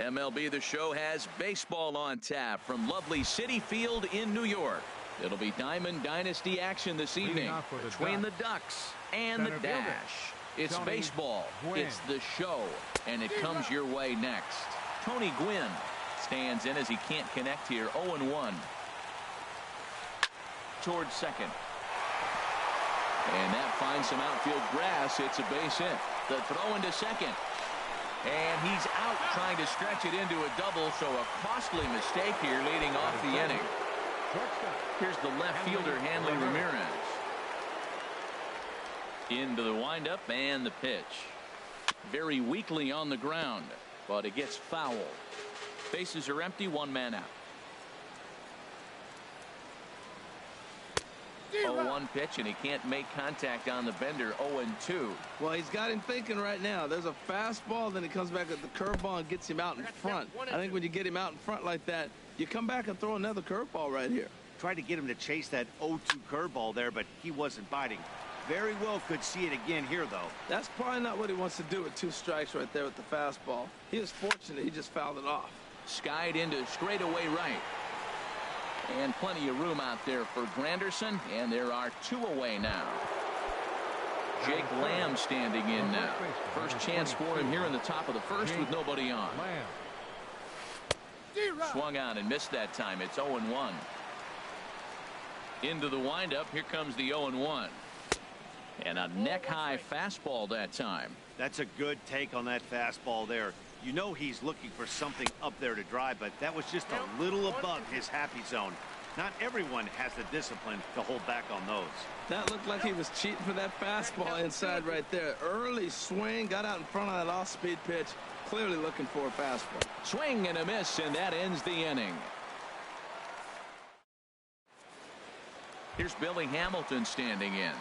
MLB The Show has baseball on tap from lovely Citi Field in New York. It'll be Diamond Dynasty action this evening between the Ducks and the Dash. It's baseball, it's the show, and it comes your way next. Tony Gwynn stands in as he can't connect here. 0-1 towards second. And that finds some outfield grass. It's a base hit. The throw into second. And he's out trying to stretch it into a double, so a costly mistake here leading off the inning. Here's the left fielder, Hanley Ramirez. Into the windup and the pitch. Very weakly on the ground, but it gets foul. Bases are empty, one man out. 0-1 pitch, and he can't make contact on the bender. 0-2. Well, he's got him thinking right now. There's a fastball, then he comes back at the curveball and gets him out in front. I think when you get him out in front like that, you come back and throw another curveball right here. Tried to get him to chase that 0-2 curveball there, but he wasn't biting. Very well could see it again here, though. That's probably not what he wants to do with 2 strikes right there with the fastball. He was fortunate he just fouled it off. Skied into straightaway right. And plenty of room out there for Granderson, and there are 2 away now. Jake Lamb standing in now. First chance for him here in the top of the first with nobody on. Swung on and missed that time. It's 0-1. Into the windup. Here comes the 0-1. And a neck-high fastball that time. That's a good take on that fastball there. You know he's looking for something up there to drive, but that was just a little above his happy zone. Not everyone has the discipline to hold back on those. That looked like he was cheating for that fastball inside right there. Early swing, got out in front of that off-speed pitch. Clearly looking for a fastball. Swing and a miss, and that ends the inning. Here's Billy Hamilton standing in.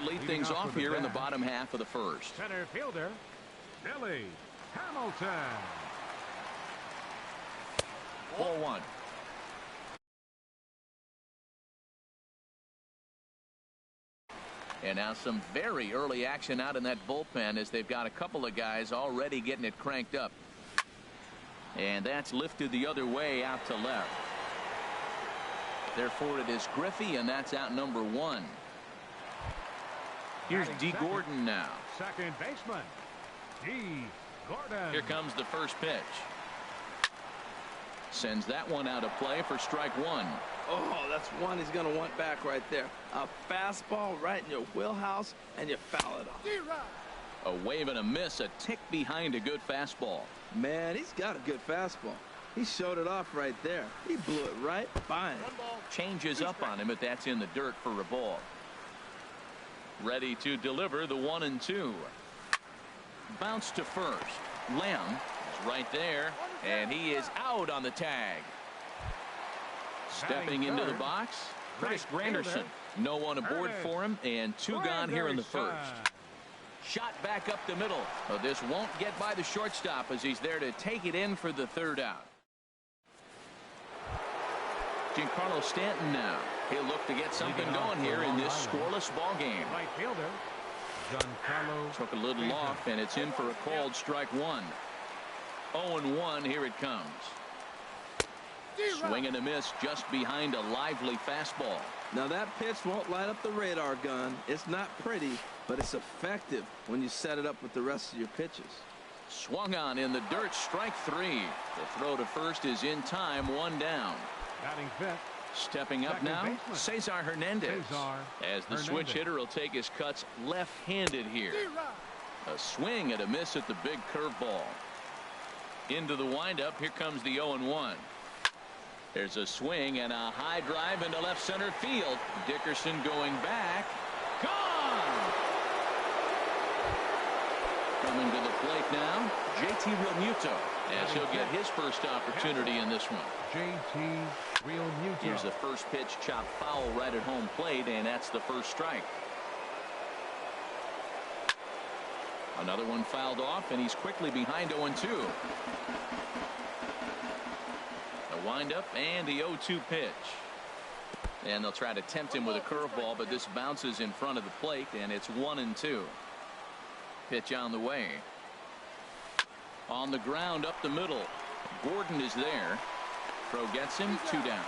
Lead things off here in the bottom half of the first. Center fielder, Billy Hamilton. 4-1. And now some very early action out in that bullpen as they've got a couple of guys already getting it cranked up. And that's lifted the other way out to left. Therefore it is Griffey, and that's out number 1. Here's D. Gordon now. Second baseman, D. Gordon. Here comes the first pitch. Sends that one out of play for strike 1. Oh, that's one he's going to want back right there. A fastball right in your wheelhouse, and you foul it off. A wave and a miss, a tick behind a good fastball. Man, he's got a good fastball. He showed it off right there. He blew it right by him. Changes up on him, but that's in the dirt for a ball. Ready to deliver the 1-2. Bounce to first. Lamb is right there, and he is out on the tag. Stepping into the box, Chris Granderson. No one aboard for him, and 2 gone here in the first. Shot back up the middle. But this won't get by the shortstop as he's there to take it in for the 3rd out. Giancarlo Stanton now. He'll look to get something going here in this scoreless ball game. Right fielder, Giancarlo. Took a little off, and it's in for a called strike 1. 0-1. Here it comes. Swing and a miss just behind a lively fastball. Now that pitch won't light up the radar gun. It's not pretty, but it's effective when you set it up with the rest of your pitches. Swung on in the dirt, strike 3. The throw to first is in time, 1 down. Batting fifth. Stepping up now, Cesar Hernandez. As the switch hitter will take his cuts left-handed here. A swing and a miss at the big curveball. Into the windup, here comes the 0-1. There's a swing and a high drive into left center field. Dickerson going back. Gone! Coming to the plate now, JT Realmuto, as he'll get his first opportunity in this one. JT Realmuto. Here's the first pitch, chopped foul right at home plate, and that's the first strike. Another one fouled off, and he's quickly behind 0-2. The windup and the 0-2 pitch. And they'll try to tempt him with a curveball, but this bounces in front of the plate, and it's 1-2. Pitch on the way. On the ground up the middle. Gordon is there. Throw gets him, 2 down.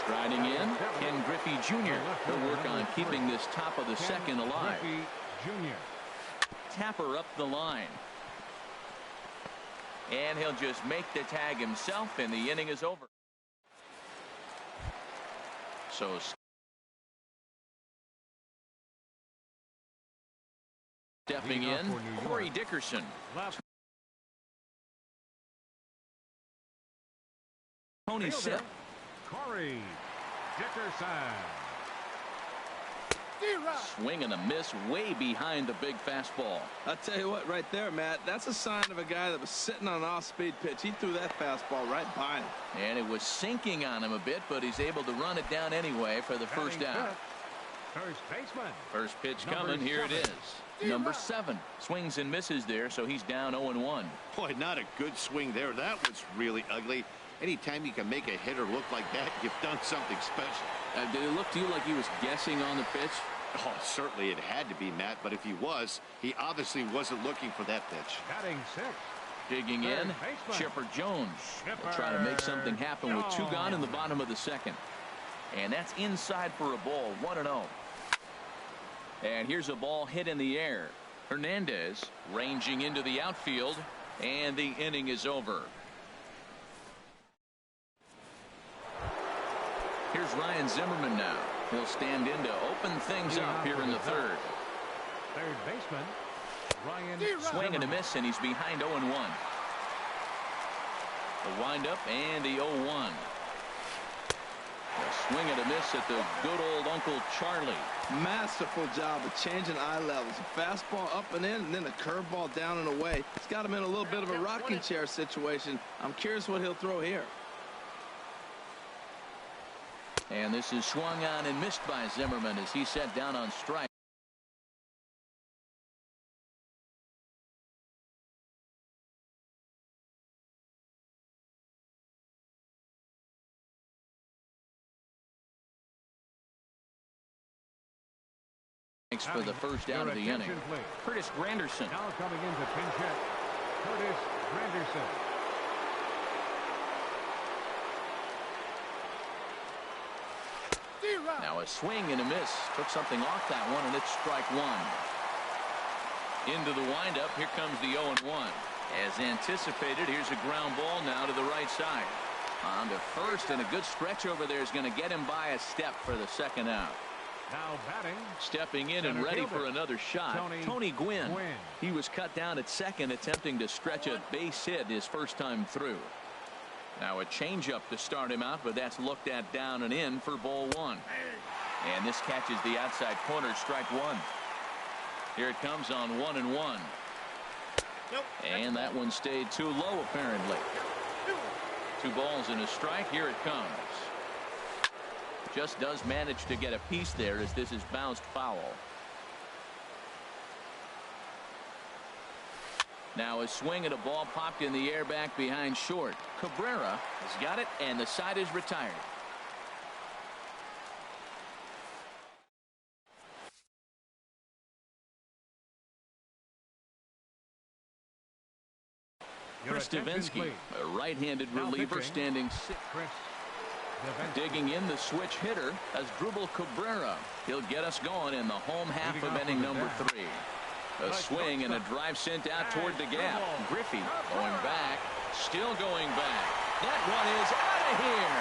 Striding in, Ken Griffey Jr. He'll work on keeping this top of the second alive. Tapper up the line. And he'll just make the tag himself, and the inning is over. So stepping in, Corey Dickerson. Tony Sip. Corey Dickerson. Swing and a miss way behind the big fastball. I'll tell you what, right there, Matt, that's a sign of a guy that was sitting on an off-speed pitch. He threw that fastball right by him. And it was sinking on him a bit, but he's able to run it down anyway for the first out. First baseman. First pitch coming. Here it is. Number 7. Swings and misses there, so he's down 0-1. Boy, not a good swing there. That was really ugly. Anytime you can make a hitter look like that, you've done something special. Did it look to you like he was guessing on the pitch? Oh, certainly it had to be, Matt, but if he was, he obviously wasn't looking for that pitch. Batting 6. Digging in, Chipper Jones. Will try to make something happen with 2 gone in the bottom of the second. And that's inside for a ball, 1-0. And here's a ball hit in the air. Hernandez ranging into the outfield, and the inning is over. Here's Ryan Zimmerman now. He'll stand in to open things up here in the third. Third baseman, Ryan. Swing and a miss, and he's behind 0-1. The windup and the 0-1. A swing and a miss at the good old Uncle Charlie. Masterful job of changing eye levels. A fastball up and in, and then a curveball down and away. It's got him in a little bit of a rocking chair situation. I'm curious what he'll throw here. And this is swung on and missed by Zimmerman as he set down on strike. Thanks for the first out of the inning. Curtis Granderson. Now coming into pinch hit, Curtis Granderson. Now a swing and a miss. Took something off that one, and it's strike 1. Into the windup. Here comes the 0-1. As anticipated, here's a ground ball now to the right side. On to first, and a good stretch over there is going to get him by a step for the second out. Now batting. Stepping in and ready for another shot, Tony Gwynn. He was cut down at second, attempting to stretch a base hit his first time through. Now a changeup to start him out, but that's looked at down and in for ball 1. And this catches the outside corner, strike 1. Here it comes on 1-1. And that one stayed too low, apparently. 2 balls and a strike. Here it comes. Just does manage to get a piece there as this is bounced foul. Now a swing at a ball popped in the air back behind short. Cabrera has got it, and the side is retired. Chris Davinsky, a right-handed reliever, standing 6. Digging in the switch hitter as Drupal Cabrera. He'll get us going in the home half of inning number 3. A swing and a drive sent out toward the gap. Griffey going back, still going back. That one is out of here.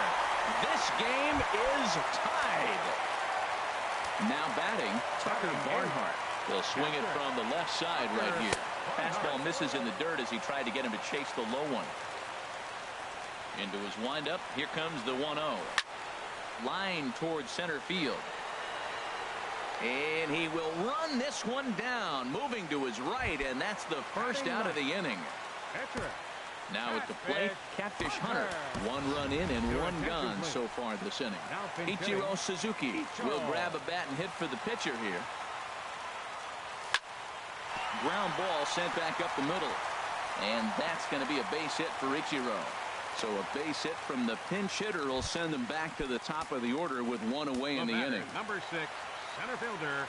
This game is tied. Now batting, Tucker Barnhart. He'll swing it from the left side right here. Fastball misses in the dirt as he tried to get him to chase the low one. Into his windup. Here comes the 1-0. Line towards center field. And he will run this one down, moving to his right, and that's the first out of the inning. Now at the plate, Catfish Hunter. 1 run in and 1 gone so far this inning. Ichiro Suzuki will grab a bat and hit for the pitcher here. Ground ball sent back up the middle. And that's going to be a base hit for Ichiro. So a base hit from the pinch hitter will send them back to the top of the order with one away in the inning. Number 6, center fielder,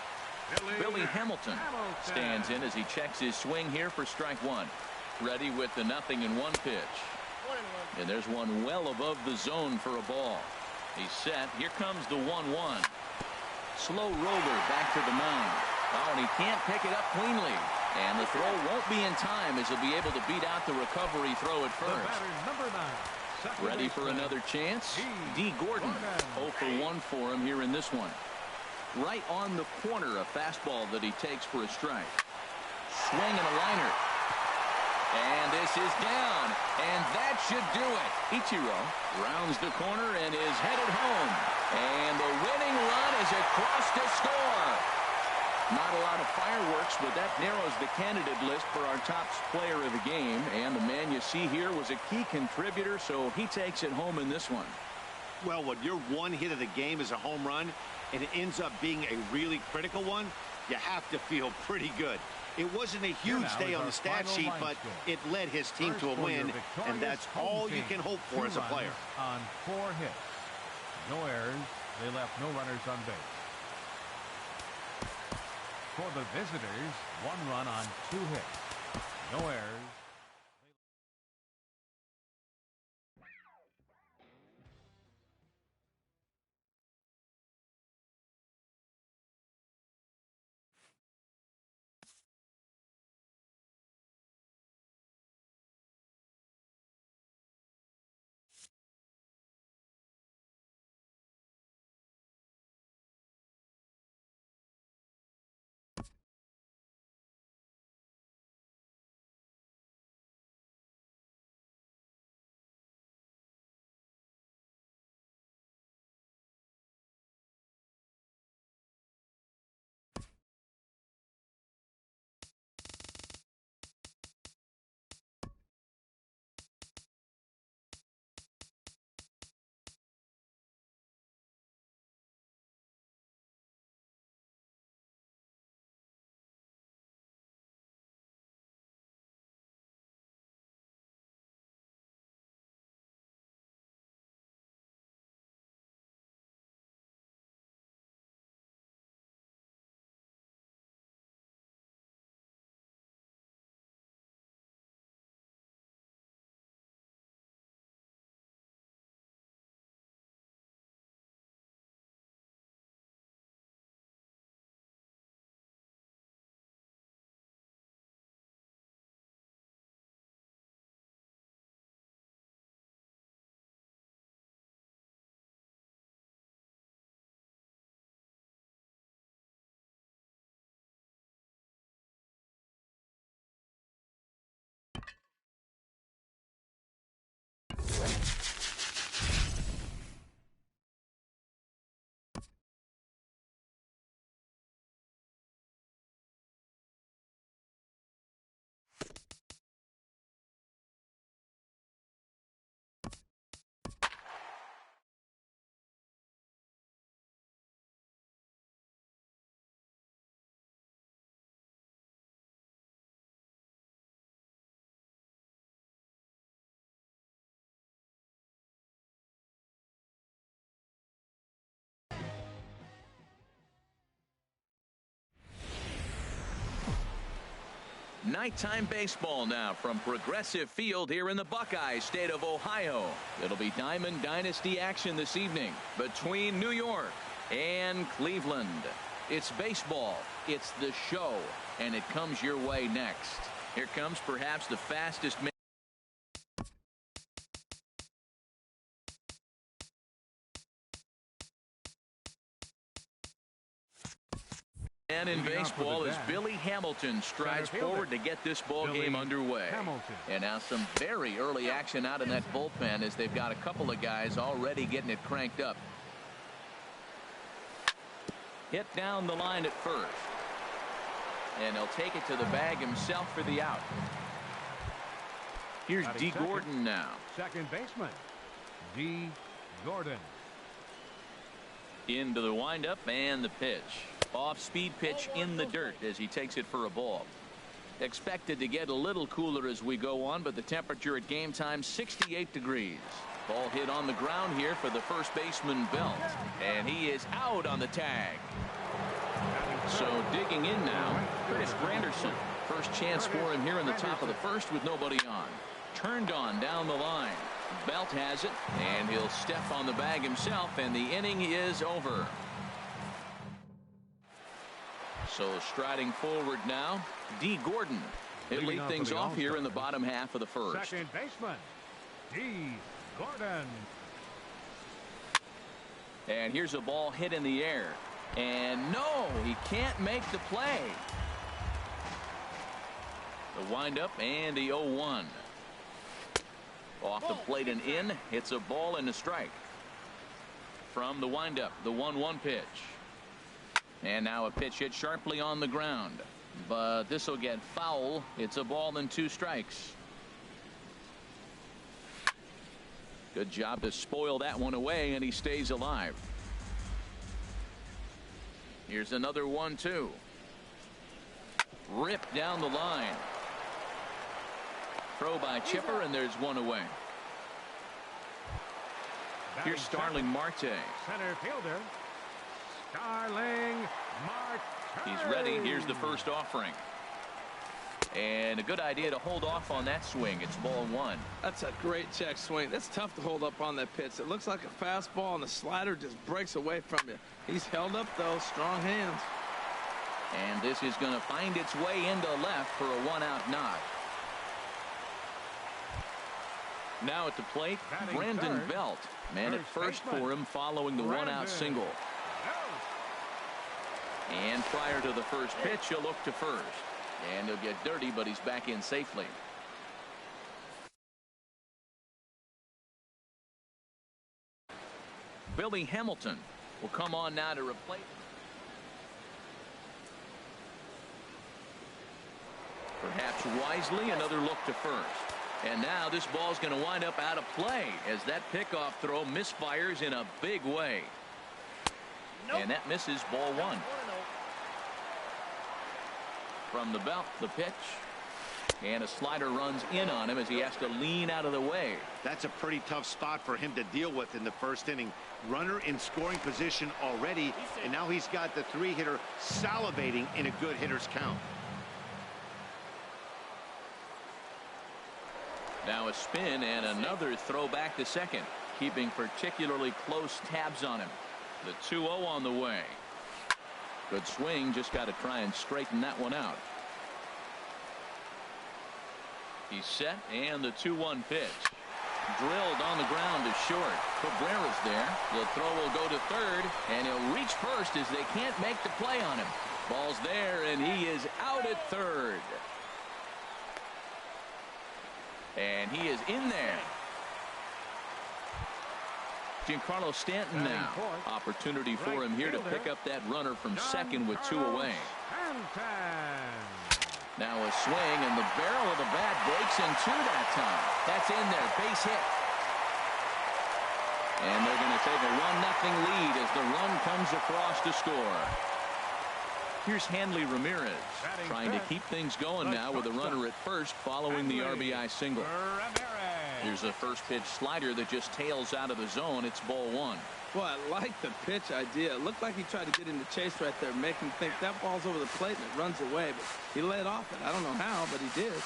Billy Hamilton stands in as he checks his swing here for strike one. Ready with the 0-1 pitch. And there's one well above the zone for a ball. He's set. Here comes the 1-1. Slow roller back to the mound. Oh, and he can't pick it up cleanly. And the throw won't be in time as he'll be able to beat out the recovery throw at first. Number 9. Ready for another chance? D. Gordon. 0 for 1 for him here in this one. Right on the corner, a fastball that he takes for a strike. Swing and a liner. And this is down. And that should do it. Ichiro rounds the corner and is headed home. And the winning run is across to score. Not a lot of fireworks, but that narrows the candidate list for our top player of the game. And the man you see here was a key contributor, so he takes it home in this one. Well, when your one hit of the game is a home run, and it ends up being a really critical one, you have to feel pretty good. It wasn't a huge day on the stat sheet, but it led his team to a win, and that's all you can hope for as a player. On 4 hits. No errors. They left no runners on base. For the visitors, 1 run on 2 hits. No errors. Nighttime baseball now from Progressive Field here in the Buckeye state of Ohio. It'll be Diamond Dynasty action this evening between New York and Cleveland. It's baseball. It's the show. And it comes your way next. Here comes perhaps the fastest man. And in baseball as Billy Hamilton strides forward to get this ball game underway. And now some very early action out in that bullpen as they've got a couple of guys already getting it cranked up. Hit down the line at first. And he'll take it to the bag himself for the out. Here's D. Gordon now. Second baseman, D. Gordon. Into the windup and the pitch. Off-speed pitch in the dirt as he takes it for a ball. Expected to get a little cooler as we go on, but the temperature at game time 68 degrees. Ball hit on the ground here for the first baseman, Belt, and he is out on the tag. So digging in now, Curtis Granderson. First chance for him here in the top of the first with nobody on. Turned on down the line. Belt has it, and he'll step on the bag himself, and the inning is over. So striding forward now, D. Gordon. He'll lead things off here in the bottom half of the first. Second baseman, D. Gordon. And here's a ball hit in the air. And no, he can't make the play. The windup and the 0-1. Off the plate and in. Hits a ball and a strike. From the windup, the 1-1 pitch. And now a pitch hit sharply on the ground. But this will get foul. It's a ball and 2 strikes. Good job to spoil that one away, and he stays alive. Here's another 1-2. Ripped down the line. Throw by Chipper, and there's one away. Here's Starling Marte. Center fielder, Starling Marte. He's ready. Here's the first offering. And a good idea to hold off on that swing. It's ball 1. That's a great check swing. That's tough to hold up on that pitch. It looks like a fastball, and the slider just breaks away from you. He's held up, though. Strong hands. And this is going to find its way into left for a 1-out knock. Now at the plate, Brandon Belt. Man at first for him following the 1-out single. And prior to the first pitch, he'll look to first. And he'll get dirty, but he's back in safely. Billy Hamilton will come on now to replace. Perhaps wisely, another look to first. And now this ball's going to wind up out of play as that pickoff throw misfires in a big way. Nope. And that misses ball 1. From the Belt, the pitch. And a slider runs in on him as he has to lean out of the way. That's a pretty tough spot for him to deal with in the first inning. Runner in scoring position already, and now he's got the 3-hitter salivating in a good hitter's count. Now a spin and another throw back to second, keeping particularly close tabs on him. The 2-0 on the way. Good swing, just got to try and straighten that one out. He's set, and the 2-1 pitch. Drilled on the ground to short. Cabrera's there. The throw will go to third, and he'll reach first as they can't make the play on him. Ball's there, and he is out at third. And he is in there. Giancarlo Stanton now. Opportunity for him here to pick up that runner from second with 2 away. Now a swing, and the barrel of the bat breaks in 2 that time. That's in there. Base hit. And they're going to take a 1-0 lead as the run comes across to score. Here's Hanley Ramirez trying to keep things going now with a runner at first following the RBI single. Here's a first pitch slider that just tails out of the zone. It's ball 1. Well, I like the pitch idea. It looked like he tried to get into chase right there, make him think that ball's over the plate and it runs away. But he led off it. I don't know how, but he did.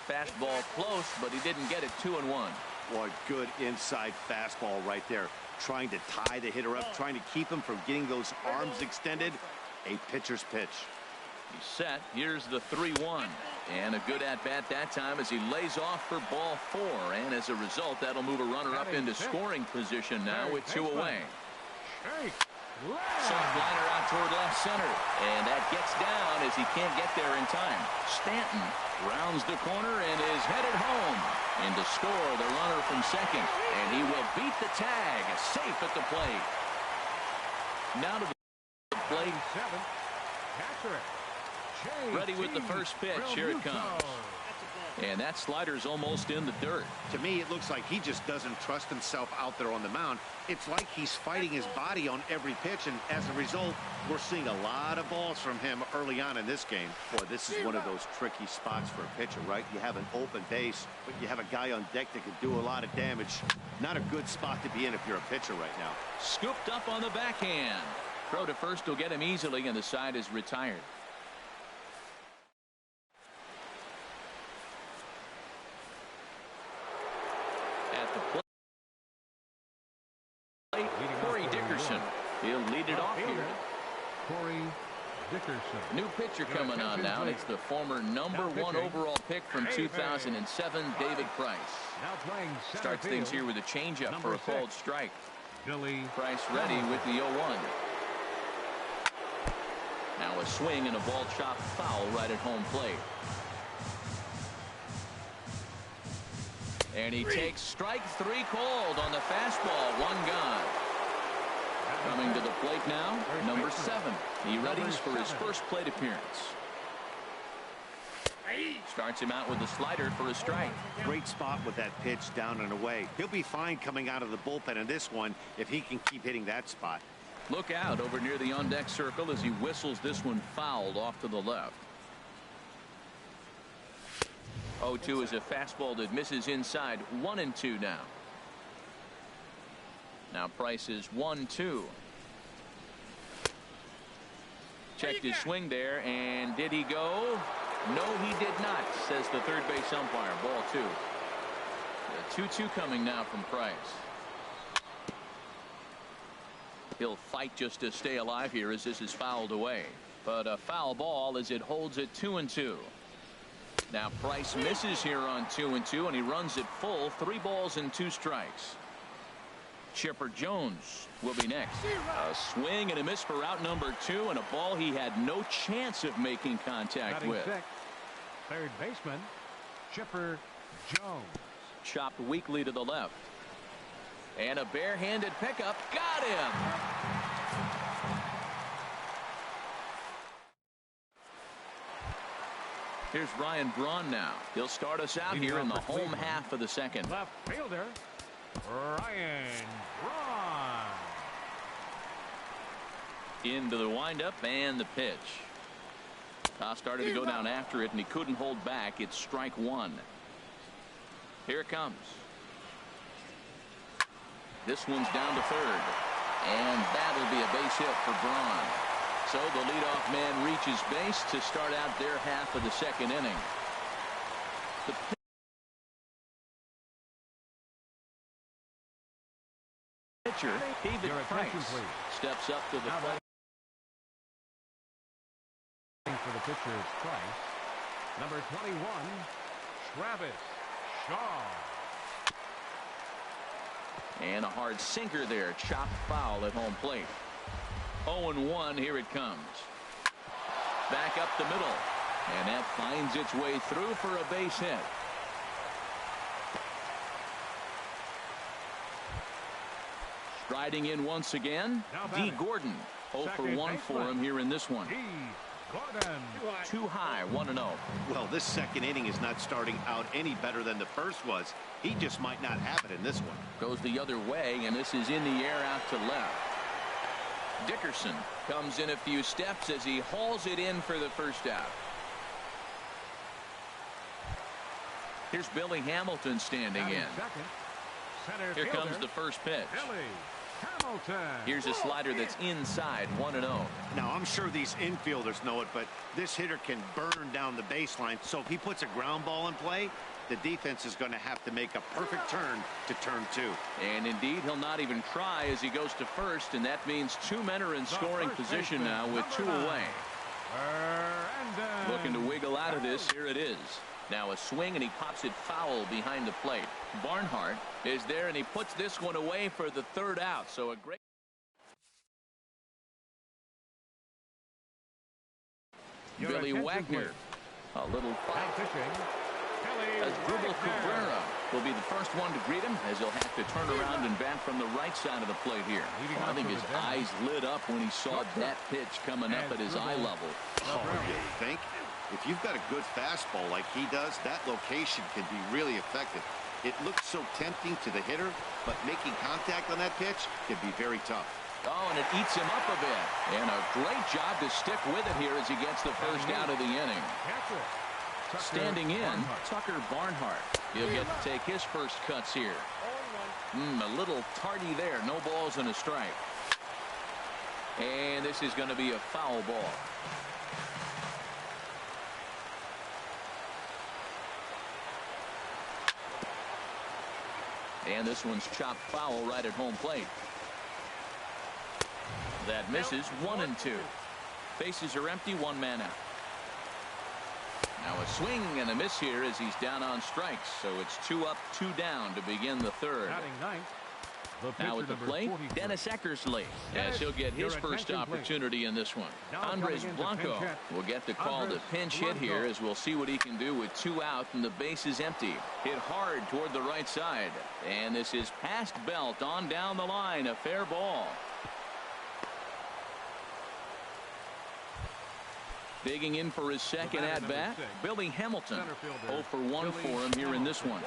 Fastball close, but he didn't get it. 2-1. What good inside fastball right there. Trying to tie the hitter up, trying to keep him from getting those arms extended. A pitcher's pitch. He's set. Here's the 3-1. And a good at-bat that time as he lays off for ball 4. And as a result, that'll move a runner up into scoring position now with 2 away. Soft liner out toward left center. And that gets down as he can't get there in time. Stanton rounds the corner and is headed home. And to score the runner from second. And he will beat the tag. Safe at the plate. Now to the plate. Ready with the first pitch. Here it comes. And that slider's almost in the dirt. To me, it looks like he just doesn't trust himself out there on the mound. It's like he's fighting his body on every pitch, and as a result, we're seeing a lot of balls from him early on in this game. Boy, this is one of those tricky spots for a pitcher, right? You have an open base, but you have a guy on deck that could do a lot of damage. Not a good spot to be in if you're a pitcher right now. Scooped up on the backhand. Throw to first will get him easily, and the side is retired. He'll lead it off here. Corey Dickerson. New pitcher coming on now, and it's the former #1 overall pick from 2007, David Price. Starts things here with a changeup for a called strike. Price ready with the 0-1. Now a swing and a ball chopped foul right at home plate. And he takes strike 3 called on the fastball. 1 gone. Coming to the plate now, number 7. He readies for his first plate appearance. Starts him out with a slider for a strike. Great spot with that pitch down and away. He'll be fine coming out of the bullpen in this one if he can keep hitting that spot. Look out over near the on-deck circle as he whistles this one fouled off to the left. 0-2 is a fastball that misses inside. 1-2 now. Now Price is 1-2. Checked his swing there, and did he go? No, he did not, says the third base umpire. Ball 2. The 2-2 coming now from Price. He'll fight just to stay alive here as this is fouled away. But a foul ball as it holds it 2-2. Now Price misses here on 2-2, and he runs it full. 3 balls and 2 strikes. Chipper Jones will be next. A swing and a miss for out number 2, and a ball he had no chance of making contact with. Third baseman Chipper Jones. Chopped weakly to the left. And a barehanded pickup. Got him. Here's Ryan Braun now. He'll start us out here in the home half of the second. Left fielder Ryan Braun. Into the windup and the pitch. Started to go down after it, and he couldn't hold back. It's strike 1. Here it comes. This one's down to third, and that'll be a base hit for Braun. So the leadoff man reaches base to start out their half of the second inning. The pitcher, David Price, steps up to the plate. For the pitcher is Price. Number 21, Travis Shaw. And a hard sinker there. Chopped foul at home plate. 0-1. Here it comes. Back up the middle. And that finds its way through for a base hit. Striding in once again, D. Gordon. 0 for 1 for him here in this one. Gordon. Too high. 1-0. Well, this second inning is not starting out any better than the first was. He just might not have it in this one. Goes the other way, and this is in the air out to left. Dickerson comes in a few steps as he hauls it in for the first out. Here's Billy Hamilton standing in. Here comes the first pitch. Here's a slider that's inside. 1-0. Now I'm sure these infielders know it, but this hitter can burn down the baseline, so if he puts a ground ball in play, the defense is going to have to make a perfect turn to turn 2. And indeed, he'll not even try as he goes to first, and that means 2 men are in scoring position now with 2 away. Looking to wiggle out of this. Here it is. Now a swing, and he pops it foul behind the plate. Barnhart is there, and he puts this one away for the 3rd out. So a great Billy Wagner. A little fight. As Drupal Cabrera will be the first one to greet him, as he'll have to turn around and bat from the right side of the plate here. Well, I think his eyes lit up when he saw that pitch coming up at his eye level. Oh, you think? If you've got a good fastball like he does, that location can be really effective. It looks so tempting to the hitter, but making contact on that pitch can be very tough. Oh, and it eats him up a bit. And a great job to stick with it here as he gets the first out of the inning. Standing in, Tucker Barnhart. He'll get to take his first cuts here. A little tardy there. No balls and a strike. And this is going to be a foul ball. And this one's chopped foul right at home plate. That misses. 1-2. Bases are empty. One man out. Now a swing and a miss here as he's down on strikes. So it's 2 up, 2 down to begin the third. Now at the plate, Dennis Eckersley, as he'll get his first opportunity in this one. Andres Blanco will get the call to pinch hit here as we'll see what he can do with 2 out and the base is empty. Hit hard toward the right side. And this is past belt on down the line. A fair ball. Digging in for his second at-bat, Billy Hamilton. 0 for 1 for him here in this one.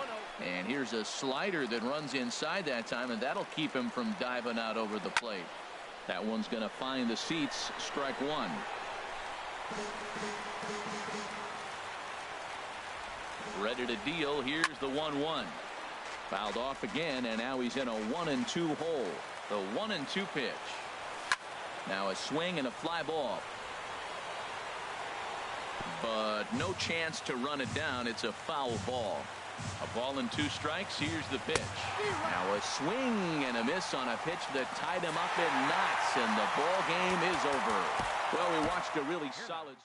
And here's a slider that runs inside that time, and that'll keep him from diving out over the plate. That one's going to find the seats. Strike 1. Ready to deal. Here's the 1-1. Fouled off again, and now he's in a 1-2 hole. The 1-2 pitch. Now a swing and a fly ball. But no chance to run it down. It's a foul ball. A ball and 2 strikes. Here's the pitch. Now a swing and a miss on a pitch that tied him up in knots, and the ball game is over. Well, we watched a really solid.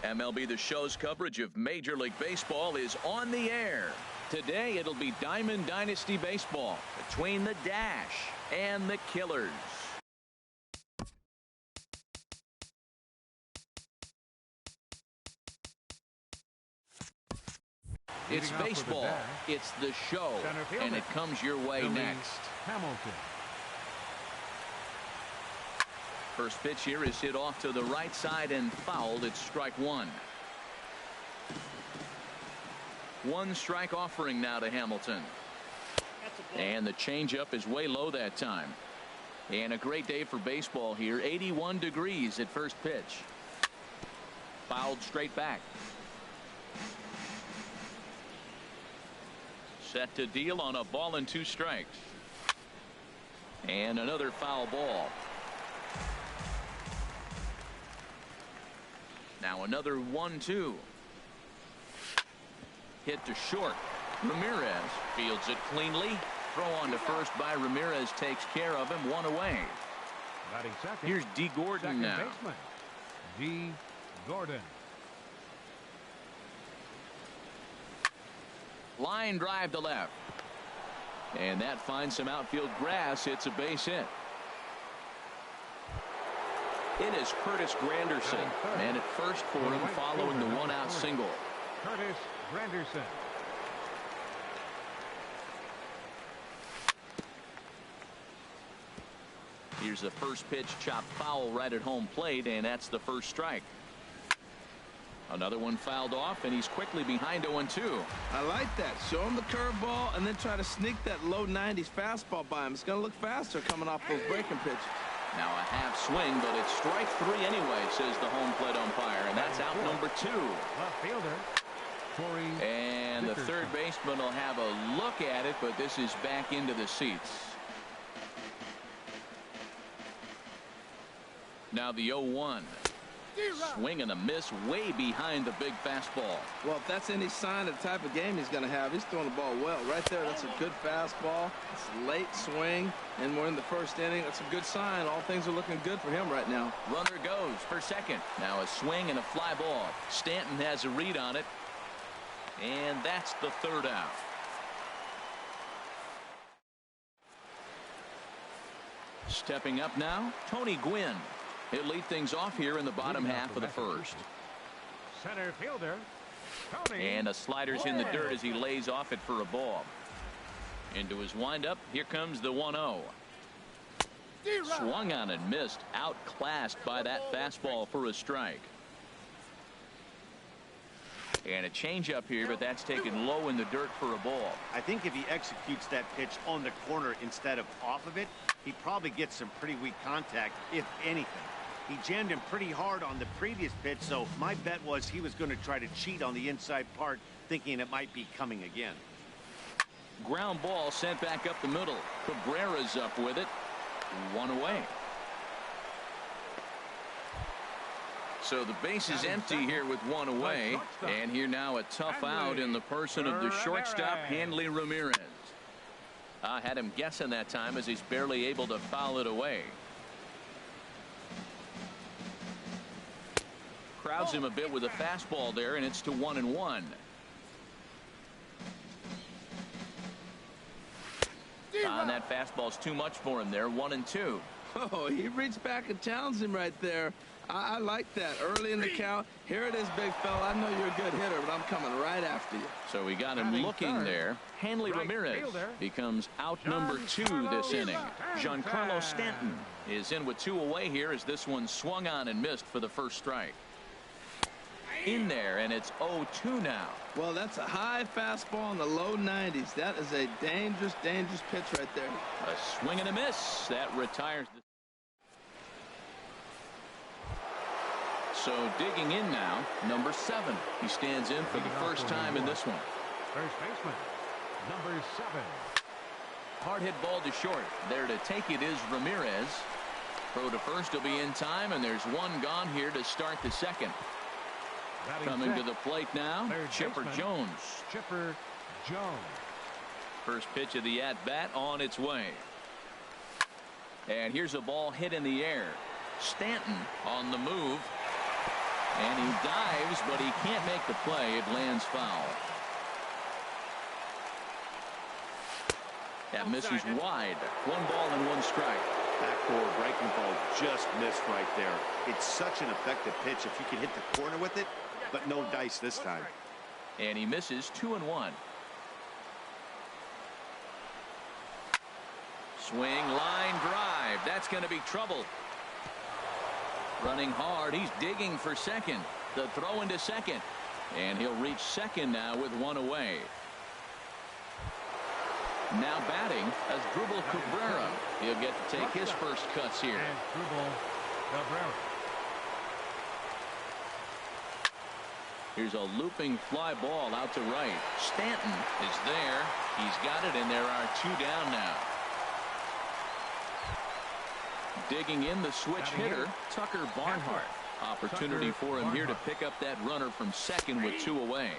MLB The Show's coverage of Major League Baseball is on the air. Today it'll be Diamond Dynasty Baseball between the Dash and the Killers. It's baseball, it's the show, and it comes your way next. Hamilton. First pitch here is hit off to the right side and fouled. It's strike 1. 1 strike offering now to Hamilton. And the changeup is way low that time. And a great day for baseball here. 81 degrees at first pitch. Fouled straight back. Set to deal on a ball and 2 strikes. And another foul ball. Now another 1-2. Hit to short. Ramirez fields it cleanly. Throw on to first by Ramirez takes care of him. 1 away. Here's D. Gordon now. Baseman, D. Gordon. Line drive to left. And that finds some outfield grass. It's a base hit. It is Curtis Granderson. Man at first for him following the 1-out single. Curtis Granderson. Here's the first pitch chopped foul right at home plate, and that's the first strike. Another one fouled off, and he's quickly behind 0-2. I like that. Show him the curveball and then try to sneak that low 90s fastball by him. It's going to look faster coming off those breaking pitches. Now a half swing, but it's strike 3 anyway, says the home plate umpire, and that's out number 2. Left fielder, Corey and the third baseman will have a look at it, but this is back into the seats. Now the 0-1. Swing and a miss way behind the big fastball. Well, if that's any sign of the type of game he's going to have, he's throwing the ball well. Right there, that's a good fastball. It's a late swing, and we're in the first inning. That's a good sign. All things are looking good for him right now. Runner goes for second. Now a swing and a fly ball. Stanton has a read on it, and that's the 3rd out. Stepping up now, Tony Gwynn. He'll lead things off here in the bottom half of the first. Center fielder, Tony. And a slider's in the dirt as he lays off it for a ball. Into his windup, here comes the 1-0. Swung on and missed, outclassed by that fastball for a strike. And a changeup here, but that's taken low in the dirt for a ball. I think if he executes that pitch on the corner instead of off of it, he probably gets some pretty weak contact, if anything. He jammed him pretty hard on the previous pitch, so my bet was he was going to try to cheat on the inside part, thinking it might be coming again. Ground ball sent back up the middle. Cabrera's up with it. 1 away. So the base is empty here with 1 away. And here now a tough out in the person of the shortstop, Hanley Ramirez. I had him guessing that time as he's barely able to foul it away. Crowds him a bit with a fastball there, and it's to 1-1. And that fastball's too much for him there. 1-2. Oh, he reached back and challenged him right there. I like that. Early in the count. Here it is, big fella. I know you're a good hitter, but I'm coming right after you. So we got him looking there. Hanley Ramirez becomes out number 2 this inning. Giancarlo Stanton is in with 2 away here as this one swung on and missed for the first strike. In there, and it's 0-2 now. Well, that's a high fastball in the low 90s. That is a dangerous, dangerous pitch right there. A swing and a miss. That retires the... So digging in now, number 7. He stands in for the first time in this one. First baseman, number 7. Hard hit ball to short. There to take it is Ramirez. Throw to first will be in time, and there's one gone here to start the second. Coming to the plate now, Chipper Jones. Chipper Jones. First pitch of the at-bat on its way. And here's a ball hit in the air. Stanton on the move. And he dives, but he can't make the play. It lands foul. That misses wide. 1 ball and 1 strike. Backdoor breaking ball just missed right there. It's such an effective pitch if you can hit the corner with it, but no dice this time. And he misses 2-1. Swing, line drive. That's going to be trouble. Running hard. He's digging for second. The throw into second. And he'll reach second now with 1 away. Now batting as Dribble Cabrera. He'll get to take his first cuts here. And Dribble Cabrera. Here's a looping fly ball out to right. Stanton is there. He's got it, and there are 2 down now. Digging in the switch hitter, Tucker Barnhart. Opportunity for him here to pick up that runner from second with 2 away.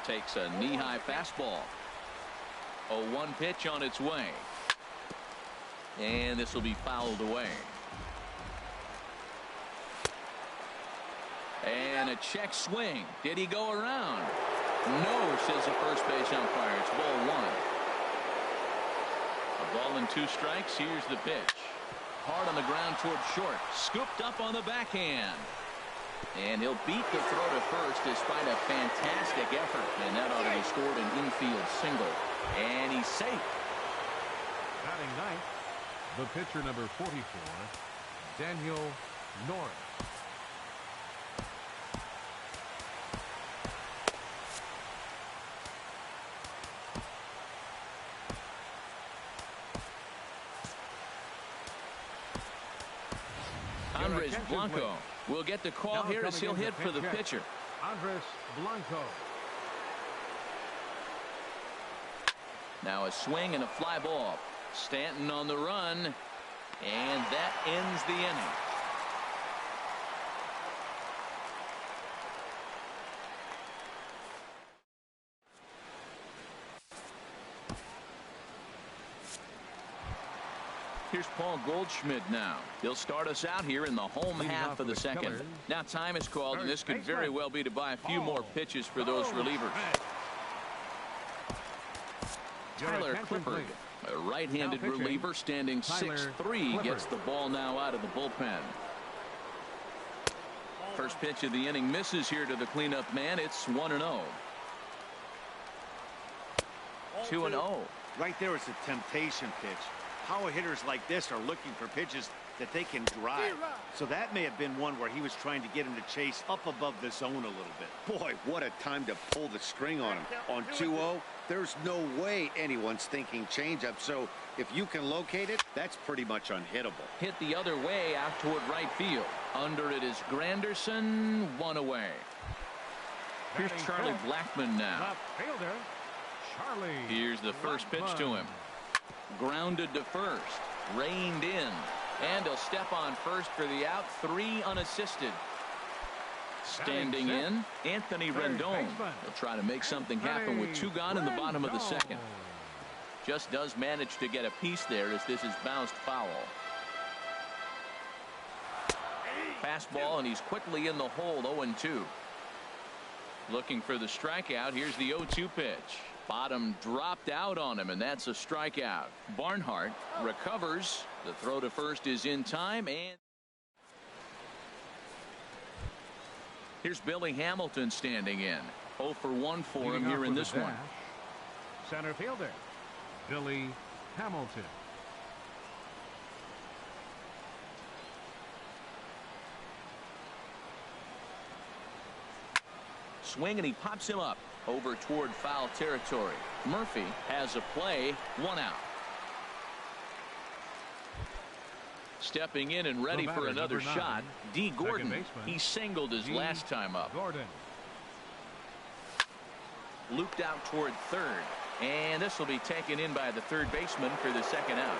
Takes a knee-high fastball. 0-1 pitch on its way. And this will be fouled away. And a check swing. Did he go around? No, says the first base umpire. It's ball 1. A ball and 2 strikes. Here's the pitch. Hard on the ground toward short. Scooped up on the backhand. And he'll beat the throw to first despite a fantastic effort. And that ought to be scored an infield single. And he's safe. Batting ninth, the pitcher number 44, Daniel Norris. Andres Blanco will get the call here as he'll hit for the pitcher. Andres Blanco. Now a swing and a fly ball. Stanton on the run, and that ends the inning. Here's Paul Goldschmidt now. He'll start us out here in the home half of the second. Now time is called, and this could very well be to buy a few more pitches for those relievers. Tyler Clifford, a right-handed reliever standing 6'3", gets the ball now out of the bullpen. First pitch of the inning misses here to the cleanup man. It's 1-0. 2-0. Right there is a temptation pitch. Power hitters like this are looking for pitches that they can drive. So that may have been one where he was trying to get him to chase up above the zone a little bit. Boy, what a time to pull the string on him. On 2-0, there's no way anyone's thinking changeup. So if you can locate it, that's pretty much unhittable. Hit the other way out toward right field. Under it is Granderson, 1 away. Here's Charlie Blackmon now. Left fielder, Charlie. Here's the first pitch to him. Grounded to first. Reined in. And he'll step on first for the out. 3 unassisted. Standing in, Anthony Rendon. He'll try to make something happen with 2 gone in the bottom of the second. Just does manage to get a piece there as this is bounced foul. Fastball, and he's quickly in the hole. 0-2. Looking for the strikeout. Here's the 0-2 pitch. Bottom dropped out on him, and that's a strikeout. Barnhart recovers. The throw to first is in time, and here's Billy Hamilton standing in. 0 for 1 for him here in this one. Center fielder, Billy Hamilton. Swing, and he pops him up over toward foul territory. Murphy has a play. 1 out. Stepping in and ready for another shot, D. Gordon. He singled his last time up. Looped out toward third, and this will be taken in by the third baseman for the second out.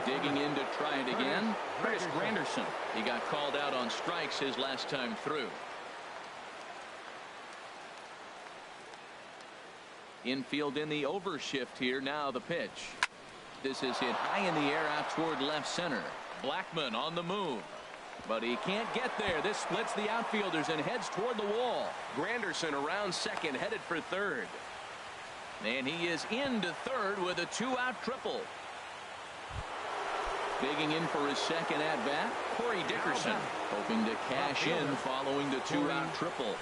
Digging in to try it again, Chris Granderson. He got called out on strikes his last time through. Infield in the overshift here. Now the pitch. This is hit high in the air out toward left center. Blackmon on the move, but he can't get there. This splits the outfielders and heads toward the wall. Granderson around second, headed for third, and he is into third with a 2-out triple. Digging in for his second at bat, Corey Dickerson, hoping to cash in following the 2-out triple.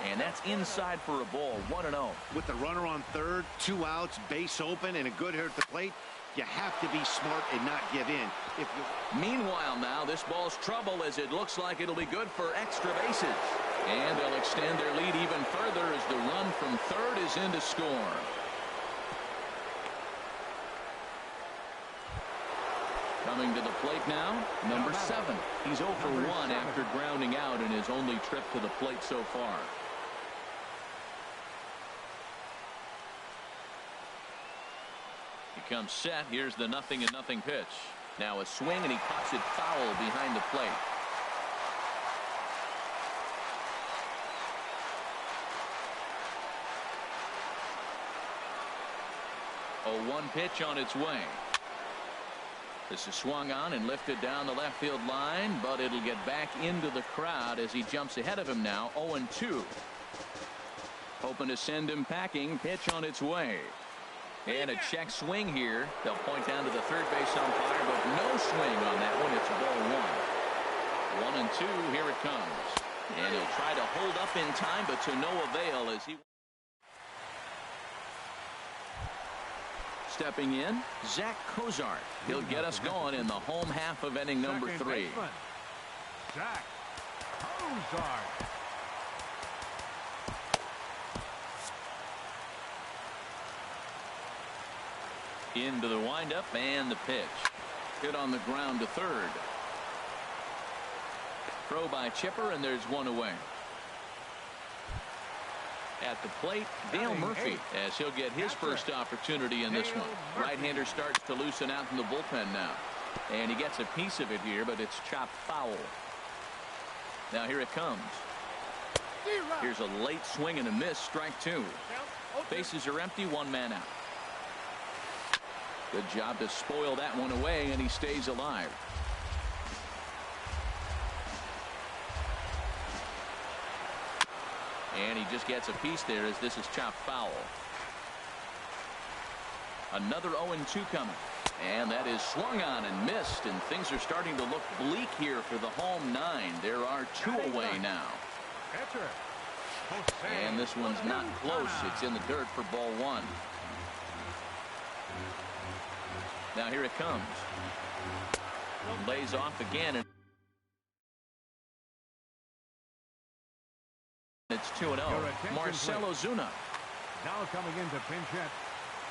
And that's inside for a ball. 1-0. With the runner on third, 2 outs, base open, and a good hitter at the plate, you have to be smart and not give in. Meanwhile, now this ball's trouble as it looks like it'll be good for extra bases. And they'll extend their lead even further as the run from third is in to score. Coming to the plate now, number 7. He's 0 for 1 after grounding out in his only trip to the plate so far. He comes set. Here's the 0-0 pitch. Now a swing, and he pops it foul behind the plate. A 1 pitch on its way. This is swung on and lifted down the left field line, but it'll get back into the crowd as he jumps ahead of him now. 0-2. Hoping to send him packing. Pitch on its way. And a check swing here. They'll point down to the third base umpire, but no swing on that one. It's ball 1. 1-2. Here it comes. And he'll try to hold up in time, but to no avail as he. Stepping in, Zach Cozart. He'll get us going in the home half of inning number 3. Zach Cozart. Into the windup and the pitch. Hit on the ground to third. Throw by Chipper, and there's 1 away. At the plate, Dale Murphy, as he'll get his first opportunity in this one. Right-hander starts to loosen out in the bullpen now. And he gets a piece of it here, but it's chopped foul. Now here it comes. Here's a late swing and a miss, strike 2. Bases are empty, 1 man out. Good job to spoil that one away, and he stays alive. And he just gets a piece there as this is chopped foul. Another 0-2 coming. And that is swung on and missed, and things are starting to look bleak here for the home 9. There are 2 away now. And this one's not close. It's in the dirt for ball 1. Now here it comes. Lays off again. And it's 2-0. Marcell Ozuna. Now coming into pinch hit,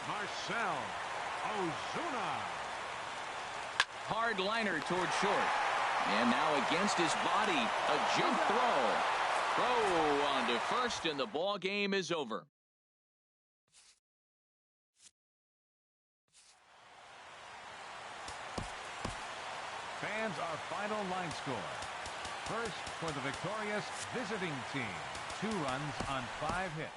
Marcell Ozuna. Hard liner toward short. And now against his body, a jump throw. Throw on to first, and the ball game is over. Fans, our final line score. First for the victorious visiting team. 2 runs on 5 hits.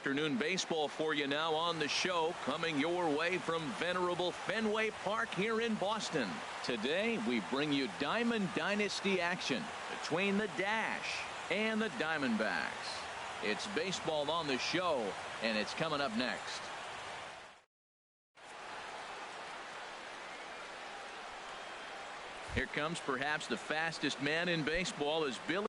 afternoon baseball for you now on the show, coming your way from venerable Fenway Park here in Boston. Today we bring you Diamond Dynasty action between the Dash and the Diamondbacks. It's baseball on the show, and it's coming up next. Here comes perhaps the fastest man in baseball as Billy.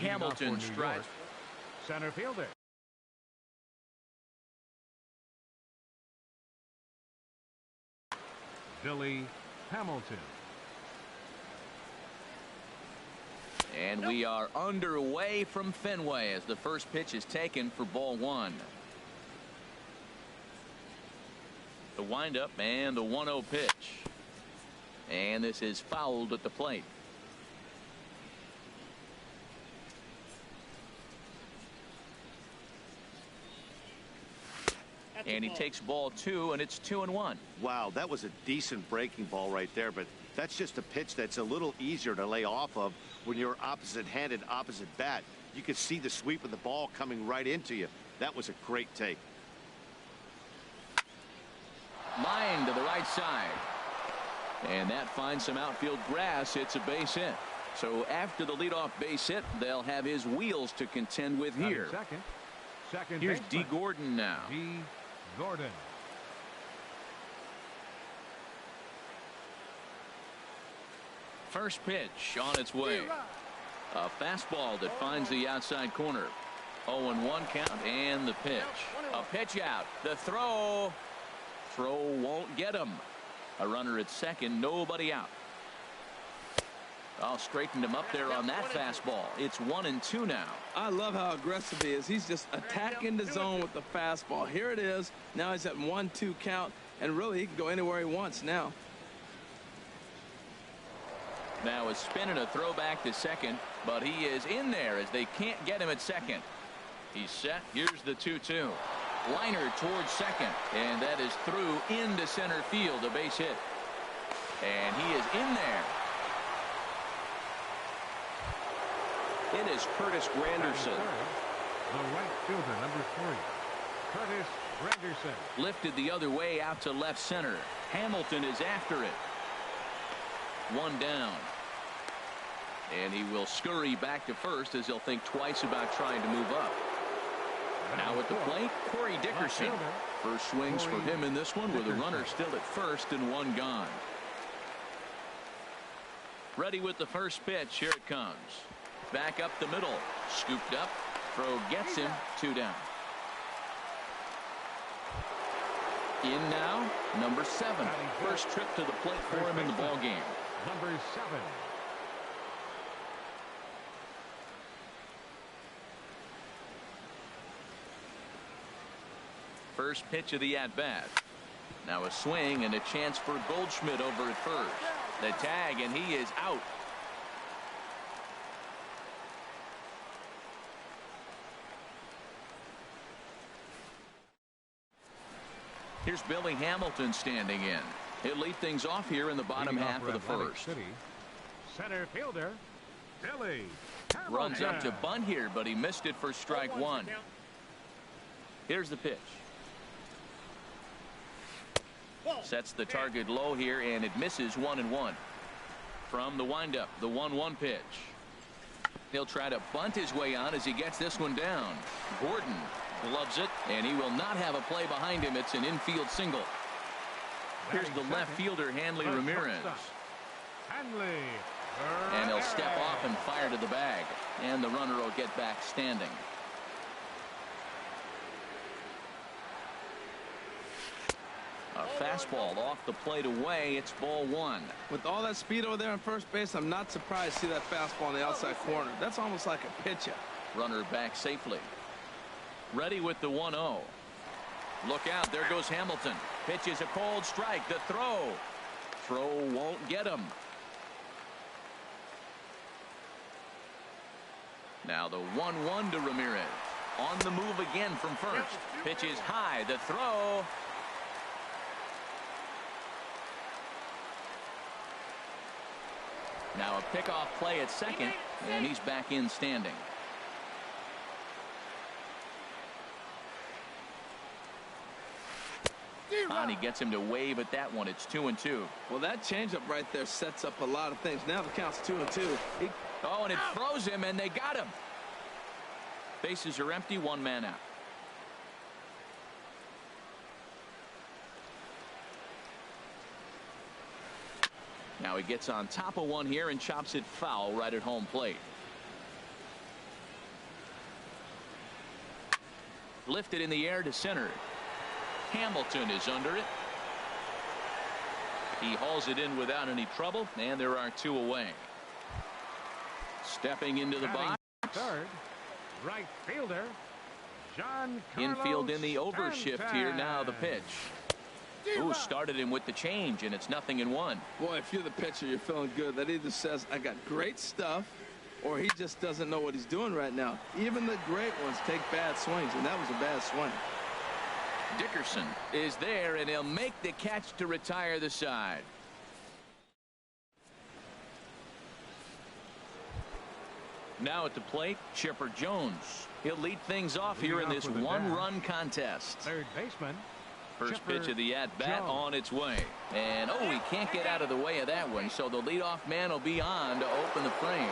Hamilton strikes. Center fielder. Billy Hamilton. And we are underway from Fenway as the first pitch is taken for ball one. The windup and the 1-0 pitch. And this is fouled at the plate. And he takes ball two, and it's 2-1. Wow, that was a decent breaking ball right there, but that's just a pitch that's a little easier to lay off of when you're opposite-handed, opposite bat. You could see the sweep of the ball coming right into you. That was a great take. Line to the right side. And that finds some outfield grass. It's a base hit. So after the leadoff base hit, they'll have his wheels to contend with here. Second Here's baseman. D. Gordon now. D. Gordon. First pitch on its way. A fastball that finds the outside corner. 0-1 count and the pitch. A pitch out. The throw. Throw won't get him. A runner at second. Nobody out. I'll straighten him up there on that fastball. It's 1-2 now. I love how aggressive he is. He's just attacking the zone with the fastball. Here it is. Now he's at 1-2 count, and really he can go anywhere he wants now. Now a spin and a throw back to second, but he is in there as they can't get him at second. He's set. Here's the 2-2. Liner towards second, and that is through into center field, a base hit. And he is in there. It is Curtis Granderson. The right fielder, number 3. Curtis Granderson. Lifted the other way out to left center. Hamilton is after it. One down. And he will scurry back to first as he'll think twice about trying to move up. Now at the plate, Corey Dickerson. First swings for him in this one with a runner still at first and one gone. Ready with the first pitch. Here it comes. Back up the middle. Scooped up. Throw gets him. 2 down. In now, number 7. First trip to the plate for him in the ball game. Number 7. First pitch of the at-bat. Now a swing and a chance for Goldschmidt over at first. The tag, and he is out. Here's Billy Hamilton standing in. He'll lead things off here in the bottom half of the first. City, center fielder, Billy Runs up to Hamilton. bunt here, but he missed it for strike one. Here's the pitch. Sets the target low here, and it misses 1-1. From the windup, the 1-1 pitch. He'll try to bunt his way on as he gets this one down. Gordon gloves it, and he will not have a play behind him. It's an infield single. Here's the left fielder, Hanley Ramirez. Hanley. And he'll step off and fire to the bag. And the runner will get back standing. A fastball off the plate away. It's ball one. With all that speed over there on first base, I'm not surprised to see that fastball in the outside corner. That's almost like a pitcher. Runner back safely. Ready with the 1-0. Look out. There goes Hamilton. Pitches a cold strike. The throw. Throw won't get him. Now the 1-1 to Ramirez. On the move again from first. Pitches high. The throw. Now a pickoff play at second, and he's back in standing. He gets him to wave at that one. It's 2-2. Well, that changeup right there sets up a lot of things. Now the count's 2-2. Oh, and it throws him, and they got him. Bases are empty, one man out. Now he gets on top of one here and chops it foul right at home plate. Lifted in the air to center. Hamilton is under it. He hauls it in without any trouble, and there are two away. Stepping into the box. Third, right fielder, John Infield in the overshift here. Now the pitch. Ooh, started him with the change, and it's 0-1. Boy, if you're the pitcher, you're feeling good. That either says, I got great stuff, or he just doesn't know what he's doing right now. Even the great ones take bad swings, and that was a bad swing. Dickerson is there, and he'll make the catch to retire the side. Now at the plate, Chipper Jones. He'll lead things off here in this one-run contest. Third baseman. First pitch of the at-bat on its way. And, oh, he can't get out of the way of that one, so the leadoff man will be on to open the frame.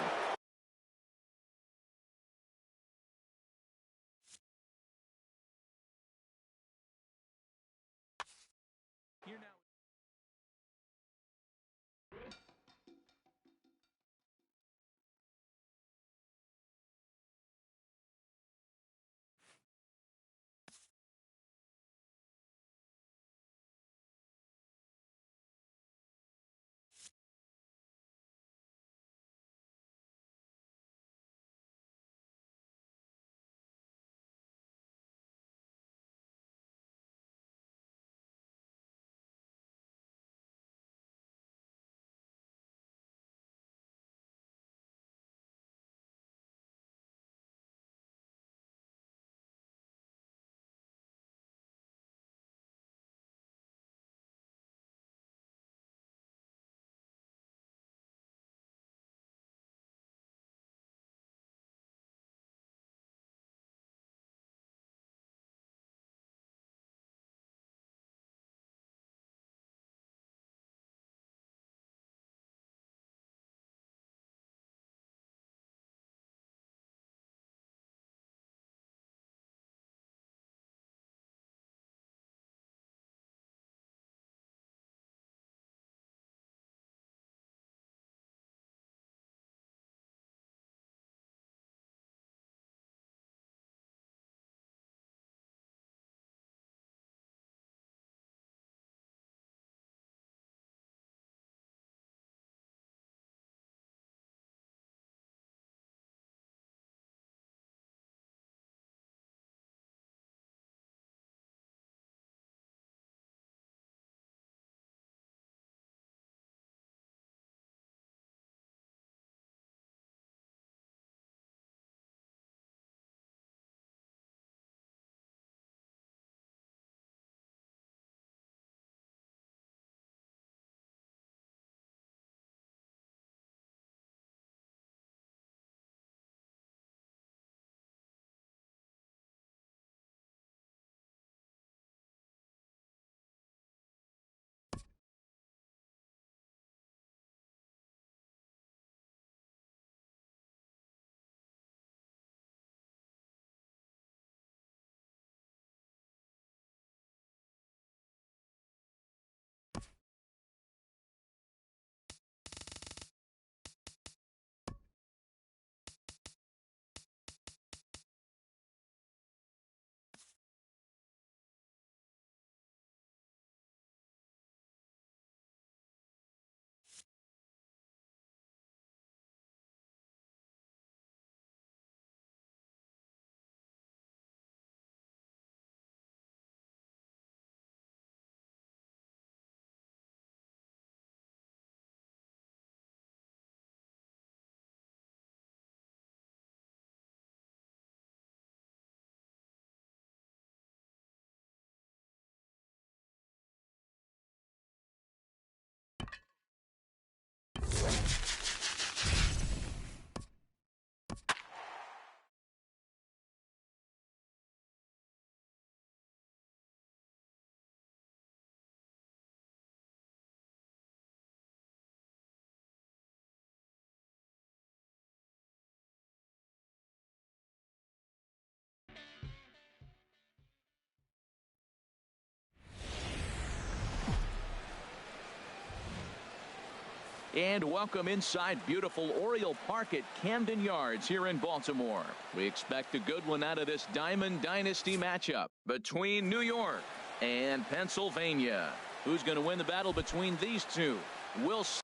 And welcome inside beautiful Oriole Park at Camden Yards here in Baltimore. We expect a good one out of this Diamond Dynasty matchup between New York and Pennsylvania. Who's going to win the battle between these two? We'll see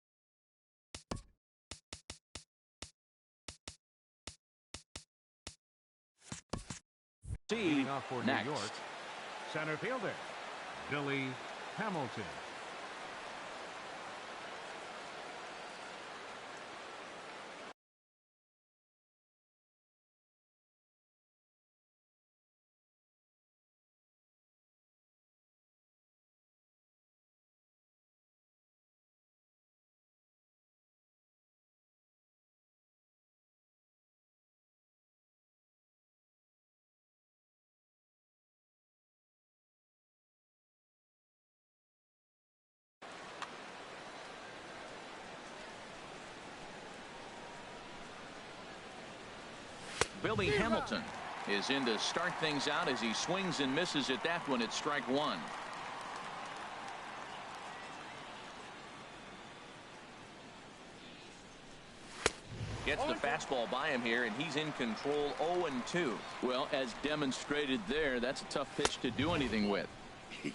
off for next. New York, center fielder Billy Hamilton. Billy Hamilton is in to start things out as he swings and misses at that one at strike one. Gets the fastball by him here, and he's in control 0-2. Well, as demonstrated there, that's a tough pitch to do anything with.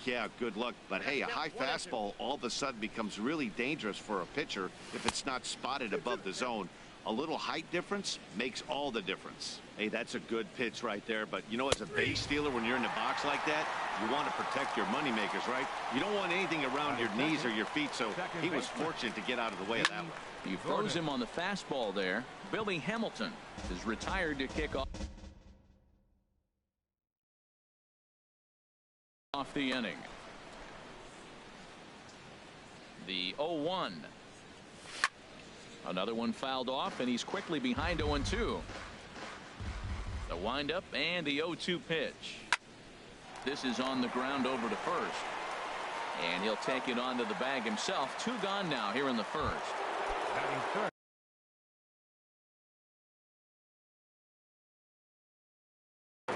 Yeah, good luck. But hey, a high fastball all of a sudden becomes really dangerous for a pitcher if it's not spotted above the zone. A little height difference makes all the difference. Hey, that's a good pitch right there. But, you know, as a base stealer, when you're in the box like that, you want to protect your moneymakers, right? You don't want anything around your knees or your feet, so he was fortunate to get out of the way of that one. He froze him on the fastball there. Billy Hamilton is retired to kick off the inning. The 0-1. Another one fouled off, and he's quickly behind 0-2. The windup and the 0-2 pitch. This is on the ground over to first. And he'll take it onto the bag himself. 2 gone now here in the first.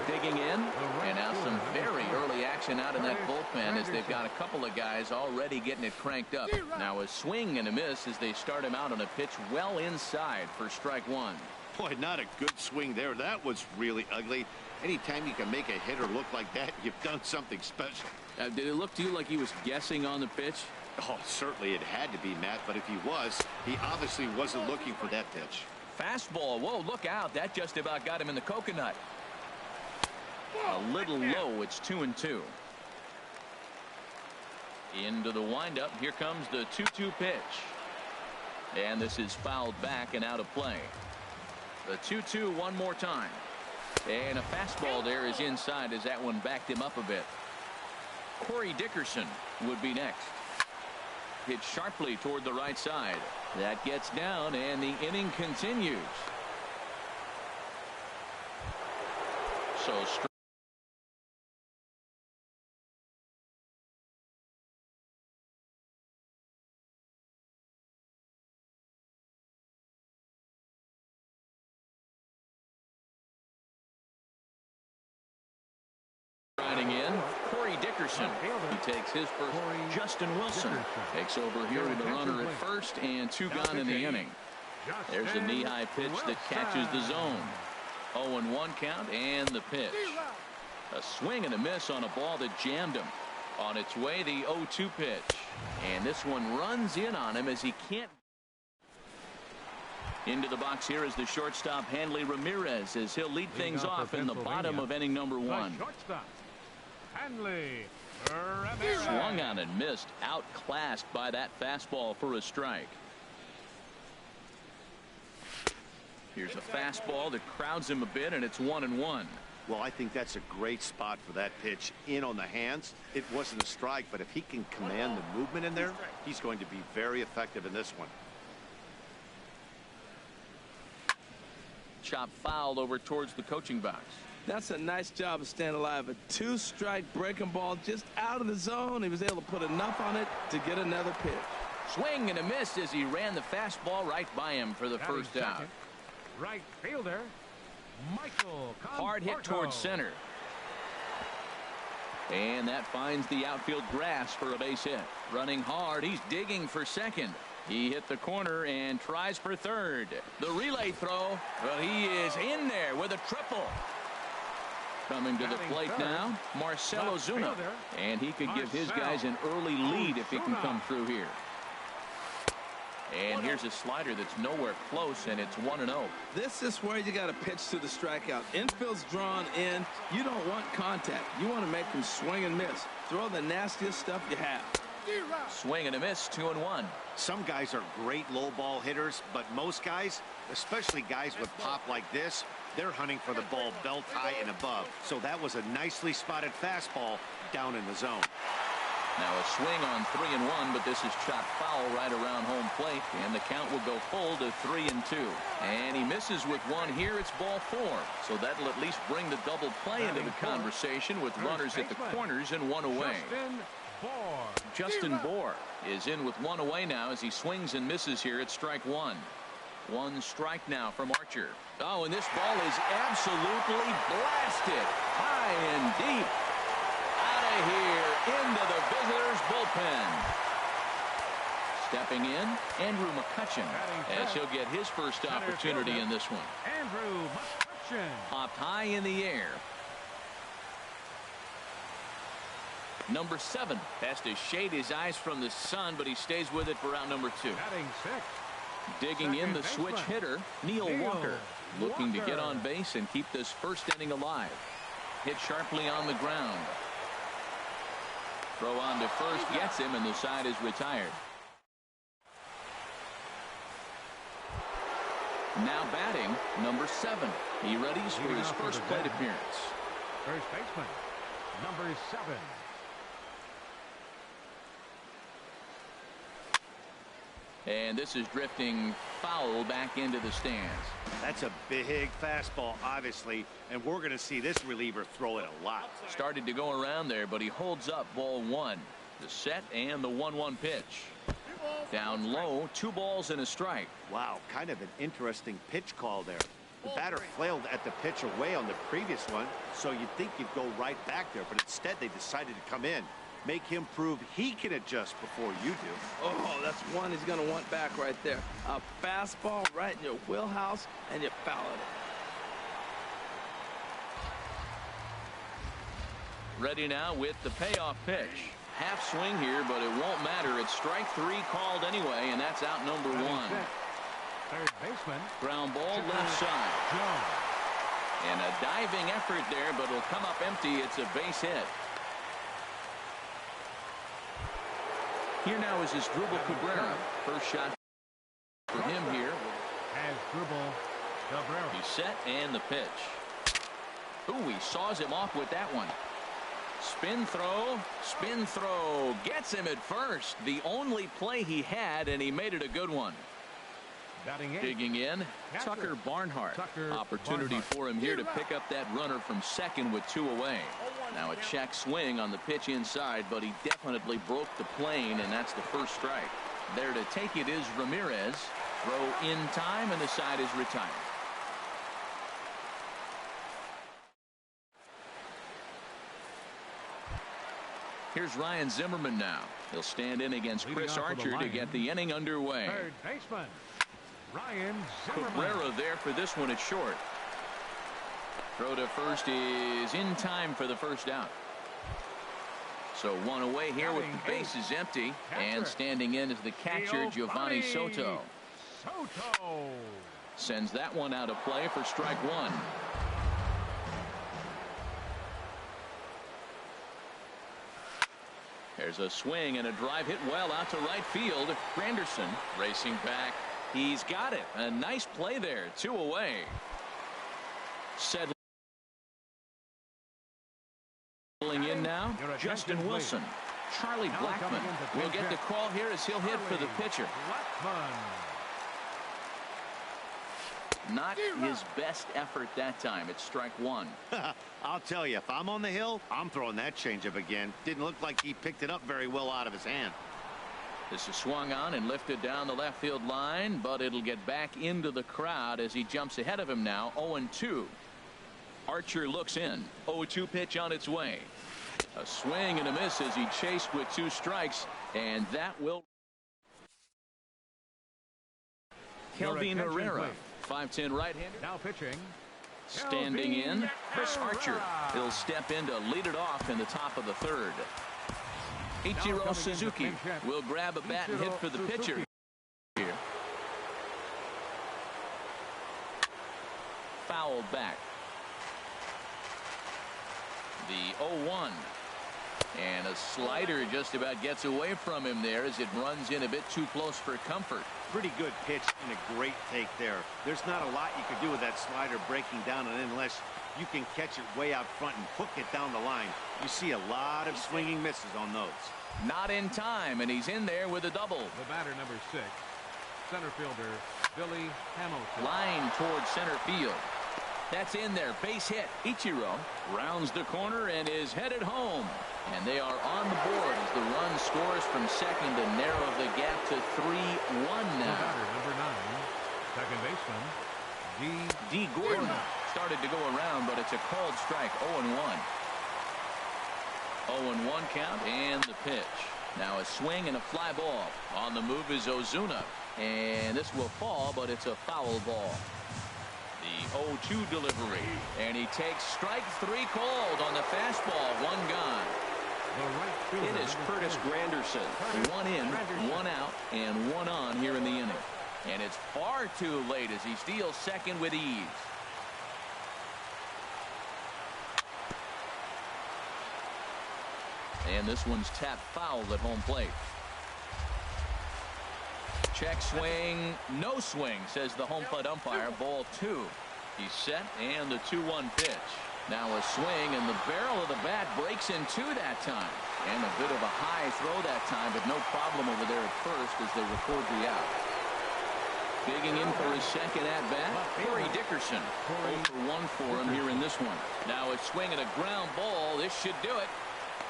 Digging in, and now some very early action out in that bullpen as they've got a couple of guys already getting it cranked up. Now a swing and a miss as they start him out on a pitch well inside for strike one. Boy, not a good swing there. That was really ugly. Anytime you can make a hitter look like that, you've done something special. Did it look to you like he was guessing on the pitch? Oh, certainly it had to be, Matt, but if he was, he obviously wasn't looking for that pitch. Fastball. Whoa, look out. That just about got him in the coconut. A little low. It's 2-2. Into the windup. Here comes the 2-2 pitch. And this is fouled back and out of play. The 2-2 one more time. And a fastball there is inside as that one backed him up a bit. Corey Dickerson would be next. Hit sharply toward the right side. That gets down, and the inning continues. So riding in, Corey Dickerson. He takes his first. Justin Wilson takes over here with the runner at first, and 2 gone in the inning. There's a knee-high pitch that catches the zone. 0-1 count, and the pitch. A swing and a miss on a ball that jammed him. On its way, the 0-2 pitch. And this one runs in on him as he can't. Into the box here is the shortstop, Hanley Ramirez, as he'll lead things off in the bottom of inning number 1. Hanley Ramirez. Swung on and missed, outclassed by that fastball for a strike. Here's a fastball that crowds him a bit, and it's 1-1. Well, I think that's a great spot for that pitch in on the hands. It wasn't a strike, but if he can command the movement in there, he's going to be very effective in this one. Chop fouled over towards the coaching box. That's a nice job of staying alive. A 2-strike breaking ball just out of the zone. He was able to put enough on it to get another pitch. Swing and a miss as he ran the fastball right by him for the first out. Right fielder Michael Conforto. Hard hit towards center. And that finds the outfield grass for a base hit. Running hard, he's digging for second. He hit the corner and tries for third. The relay throw. Well, he is in there with a triple. Coming to the plate now, Marcell Ozuna. And he could give his guys an early lead if he can come through here. And here's a slider that's nowhere close, and it's 1-0. This is where you got to pitch to the strikeout. Infield's drawn in. You don't want contact. You want to make them swing and miss. Throw the nastiest stuff you have. Swing and a miss, 2-1. Some guys are great low ball hitters, but most guys, especially guys with pop like this, they're hunting for the ball belt high and above. So that was a nicely spotted fastball down in the zone. Now a swing on 3-1, but this is chopped foul right around home plate, and the count will go full to 3-2. And he misses with one here. It's ball 4. So that'll at least bring the double play into the conversation with runners at the corners and one away. Justin Bour is in with one away now as he swings and misses here at strike 1. One strike now from Archer. Oh, and this ball is absolutely blasted high and deep. Out of here into the visitors' bullpen. Stepping in, Andrew McCutchen, as he'll get his first opportunity in this one. Andrew McCutchen. Popped high in the air. Number 7 has to shade his eyes from the sun, but he stays with it for out number 2. Batting 6. Digging in the switch hitter, Neil Walker, looking to get on base and keep this first inning alive. Hit sharply on the ground. Throw on to first gets him, and the side is retired. Now batting, number 7. He readies for his first plate appearance. First baseman, number 7. And this is drifting foul back into the stands. That's a big fastball, obviously, and we're going to see this reliever throw it a lot. Started to go around there, but he holds up ball 1. The set and the 1-1 pitch. Down low, 2 balls and a strike. Wow, kind of an interesting pitch call there. The batter flailed at the pitch away on the previous one, so you'd think you'd go right back there, but instead they decided to come in. Make him prove he can adjust before you do. Oh, that's one he's going to want back right there. A fastball right in your wheelhouse, and you foul it. Ready now with the payoff pitch. Half swing here, but it won't matter. It's strike 3 called anyway, and that's out number 1. Third baseman. Ground ball left side. And a diving effort there, but it'll come up empty. It's a base hit. Here now is Asdrubal Cabrera. First shot for him here. Asdrubal Cabrera. He's set and the pitch. Ooh, he saws him off with that one. Spin throw, gets him at first. The only play he had, and he made it a good one. Digging in, Tucker Barnhart. Opportunity for him here to pick up that runner from second with 2 away. Now a check swing on the pitch inside, but he definitely broke the plane, and that's the first strike. There to take it is Ramirez. Throw in time, and the side is retired. Here's Ryan Zimmerman now. He'll stand in against Chris Archer to get the inning underway. Third baseman, Ryan Zimmerman. Cabrera there for this one at short. Throw to first is in time for the first out. So one away here with the bases empty. And standing in is the catcher, Giovanni Soto. Sends that one out of play for strike 1. There's a swing and a drive hit well out to right field. Granderson racing back. He's got it. A nice play there. 2 away. Settling in now, Justin Wilson. Charlie Blackmon will get the call here as he'll hit for the pitcher. Not his best effort that time. It's strike 1. I'll tell you, if I'm on the hill, I'm throwing that changeup again. Didn't look like he picked it up very well out of his hand. This is swung on and lifted down the left field line, but it'll get back into the crowd as he jumps ahead of him now. 0-2. Archer looks in. 0-2 pitch on its way. A swing and a miss as he chased with 2 strikes, and that will Kelvin Herrera, 5'10" right-hander. Now pitching. Standing in, Chris Archer. He'll step in to lead it off in the top of the third. Ichiro Suzuki will grab a bat and hit for the pitcher here. Fouled back. The 0-1. And a slider just about gets away from him there as it runs in a bit too close for comfort. Pretty good pitch and a great take there. There's not a lot you can do with that slider breaking down, and unless you can catch it way out front and hook it down the line, you see a lot of swinging misses on those. Not in time, and he's in there with a double. The batter, number 6, center fielder Billy Hamilton. Line towards center field. That's in there. Base hit. Ichiro rounds the corner and is headed home. And they are on the board as the run scores from second to narrow the gap to 3-1 now. The batter, number 9, second baseman D. Gordon started to go around, but it's a called strike. 0-1. 0-1 count and the pitch. Now a swing and a fly ball. On the move is Ozuna. And this will fall, but it's a foul ball. The 0-2 delivery. And he takes strike 3 called on the fastball. 1 gone. It is Curtis Granderson. 1 in, 1 out, and 1 on here in the inning. And it's far too late as he steals second with ease. And this one's tapped foul at home plate. Check swing, no swing, says the home plate umpire. Ball 2. He's set, and the 2-1 pitch. Now a swing, and the barrel of the bat breaks in 2 that time. And a bit of a high throw that time, but no problem over there at first as they record the out. Digging in for his second at-bat, Corey Dickerson. 0 for 1 for him here in this one. Now a swing and a ground ball. This should do it.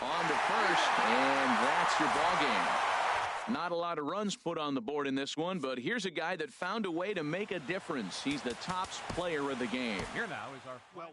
On to first, and that's your ball game. Not a lot of runs put on the board in this one, but here's a guy that found a way to make a difference. He's the tops player of the game. Here now is our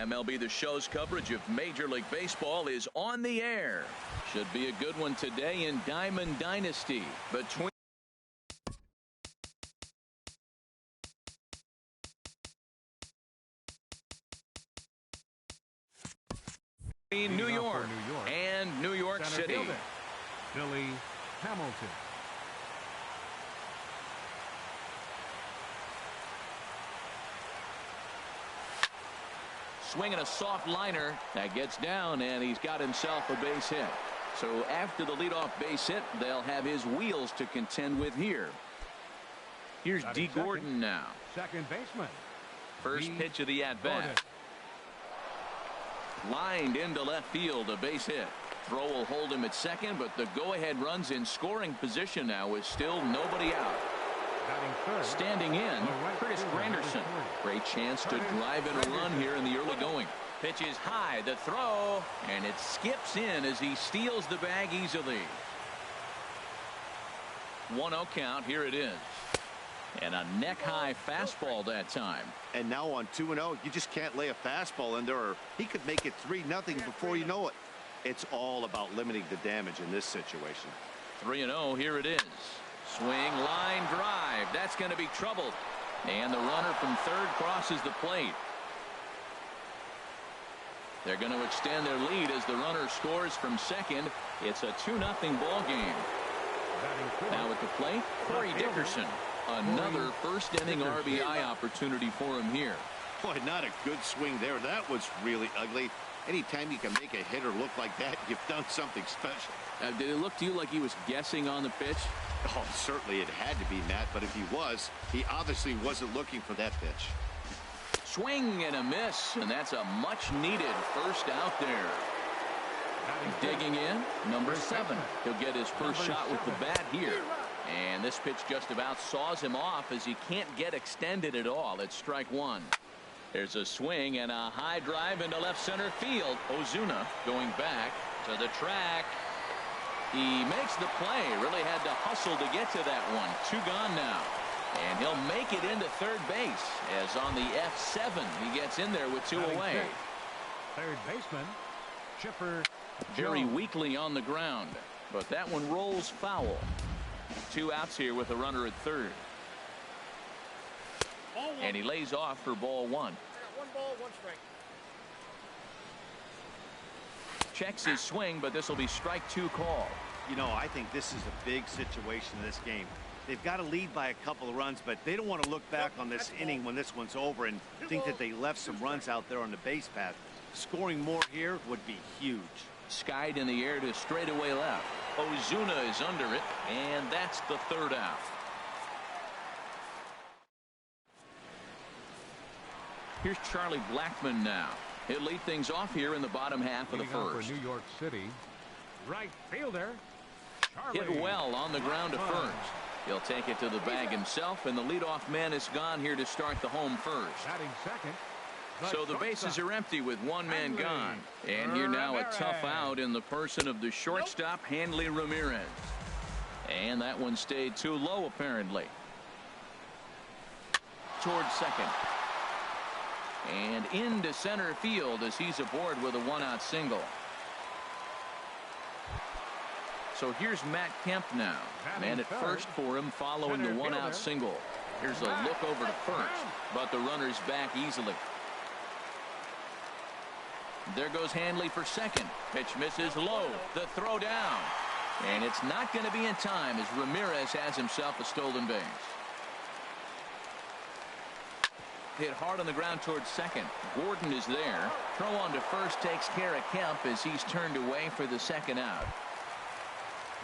MLB The Show's coverage of Major League Baseball is on the air. Should be a good one today in Diamond Dynasty between New York and New York City. Fielder, Billy Hamilton. Swinging a soft liner that gets down, and he's got himself a base hit. So after the leadoff base hit, they'll have his wheels to contend with here. Here's D. Gordon now. Second baseman. First pitch of the at-bat. Lined into left field, a base hit. Throw will hold him at second, but the go-ahead run's in scoring position now with still nobody out. Standing in, Curtis Granderson. Great chance to drive in a run here in the early going. Pitch is high, the throw, and it skips in as he steals the bag easily. 1-0 count, here it is. And a neck-high fastball that time. And now on 2-0, you just can't lay a fastball in there, or he could make it 3-0 before you know it. It's all about limiting the damage in this situation. 3-0, here it is. Swing, line drive. That's going to be troubled. And the runner from third crosses the plate. They're going to extend their lead as the runner scores from second. It's a 2-0 ball game. Now at the plate, Corey Dickerson. Another first inning RBI opportunity for him here. Boy, not a good swing there. That was really ugly. Anytime you can make a hitter look like that, you've done something special. Did it look to you like he was guessing on the pitch? Oh, certainly it had to be, Matt, but if he was, he obviously wasn't looking for that pitch. Swing and a miss, and that's a much-needed first out there. Digging in, number 7. He'll get his first shot with the bat here. And this pitch just about saws him off as he can't get extended at all. It's strike one. There's a swing and a high drive into left center field. Ozuna going back to the track. He makes the play. Really had to hustle to get to that one. 2 gone now. And he'll make it into third base as on the F7 he gets in there with 2 away. Third baseman Chipper Very weakly on the ground, but that one rolls foul. 2 outs here with a runner at third. And he lays off for ball 1. 1 ball, 1 strike. Checks his swing, but this will be strike 2 call. You know, I think this is a big situation in this game. They've got to lead by a couple of runs, but they don't want to look back on this inning when this one's over and think that they left some runs out there on the base path. Scoring more here would be huge. Skied in the air to straightaway left. Ozuna is under it, and that's the 3rd out. Here's Charlie Blackmon now. He'll lead things off here in the bottom half of the first. For New York City, right fielder Charlie. Hit well on the ground to first. He'll take it to the bag himself, and the leadoff man is gone here to start the home first. Batting second. So the bases are empty with 1 man gone. And here now a tough out in the person of the shortstop, Hanley Ramirez. And that one stayed too low apparently. Towards second. And into center field as he's aboard with a 1-out single. So here's Matt Kemp now. Man at first for him following the 1-out single. Here's a look over to first, but the runner's back easily. There goes Hanley for second. Pitch misses low. The throw down. And it's not going to be in time as Ramirez has himself a stolen base. Hit hard on the ground towards second. Gordon is there. Throw on to first takes care of Kemp as he's turned away for the 2nd out.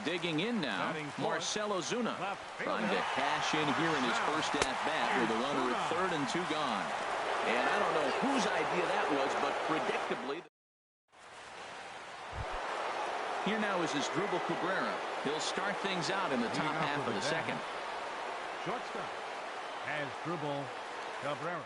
Digging in now, Marcell Ozuna trying to cash in here in his first at-bat with a runner at third and 2 gone. And I don't know whose idea that was, but predictably. Here now is Asdrubal Cabrera. He'll start things out in the top half of the second. Shortstop Asdrubal Cabrera.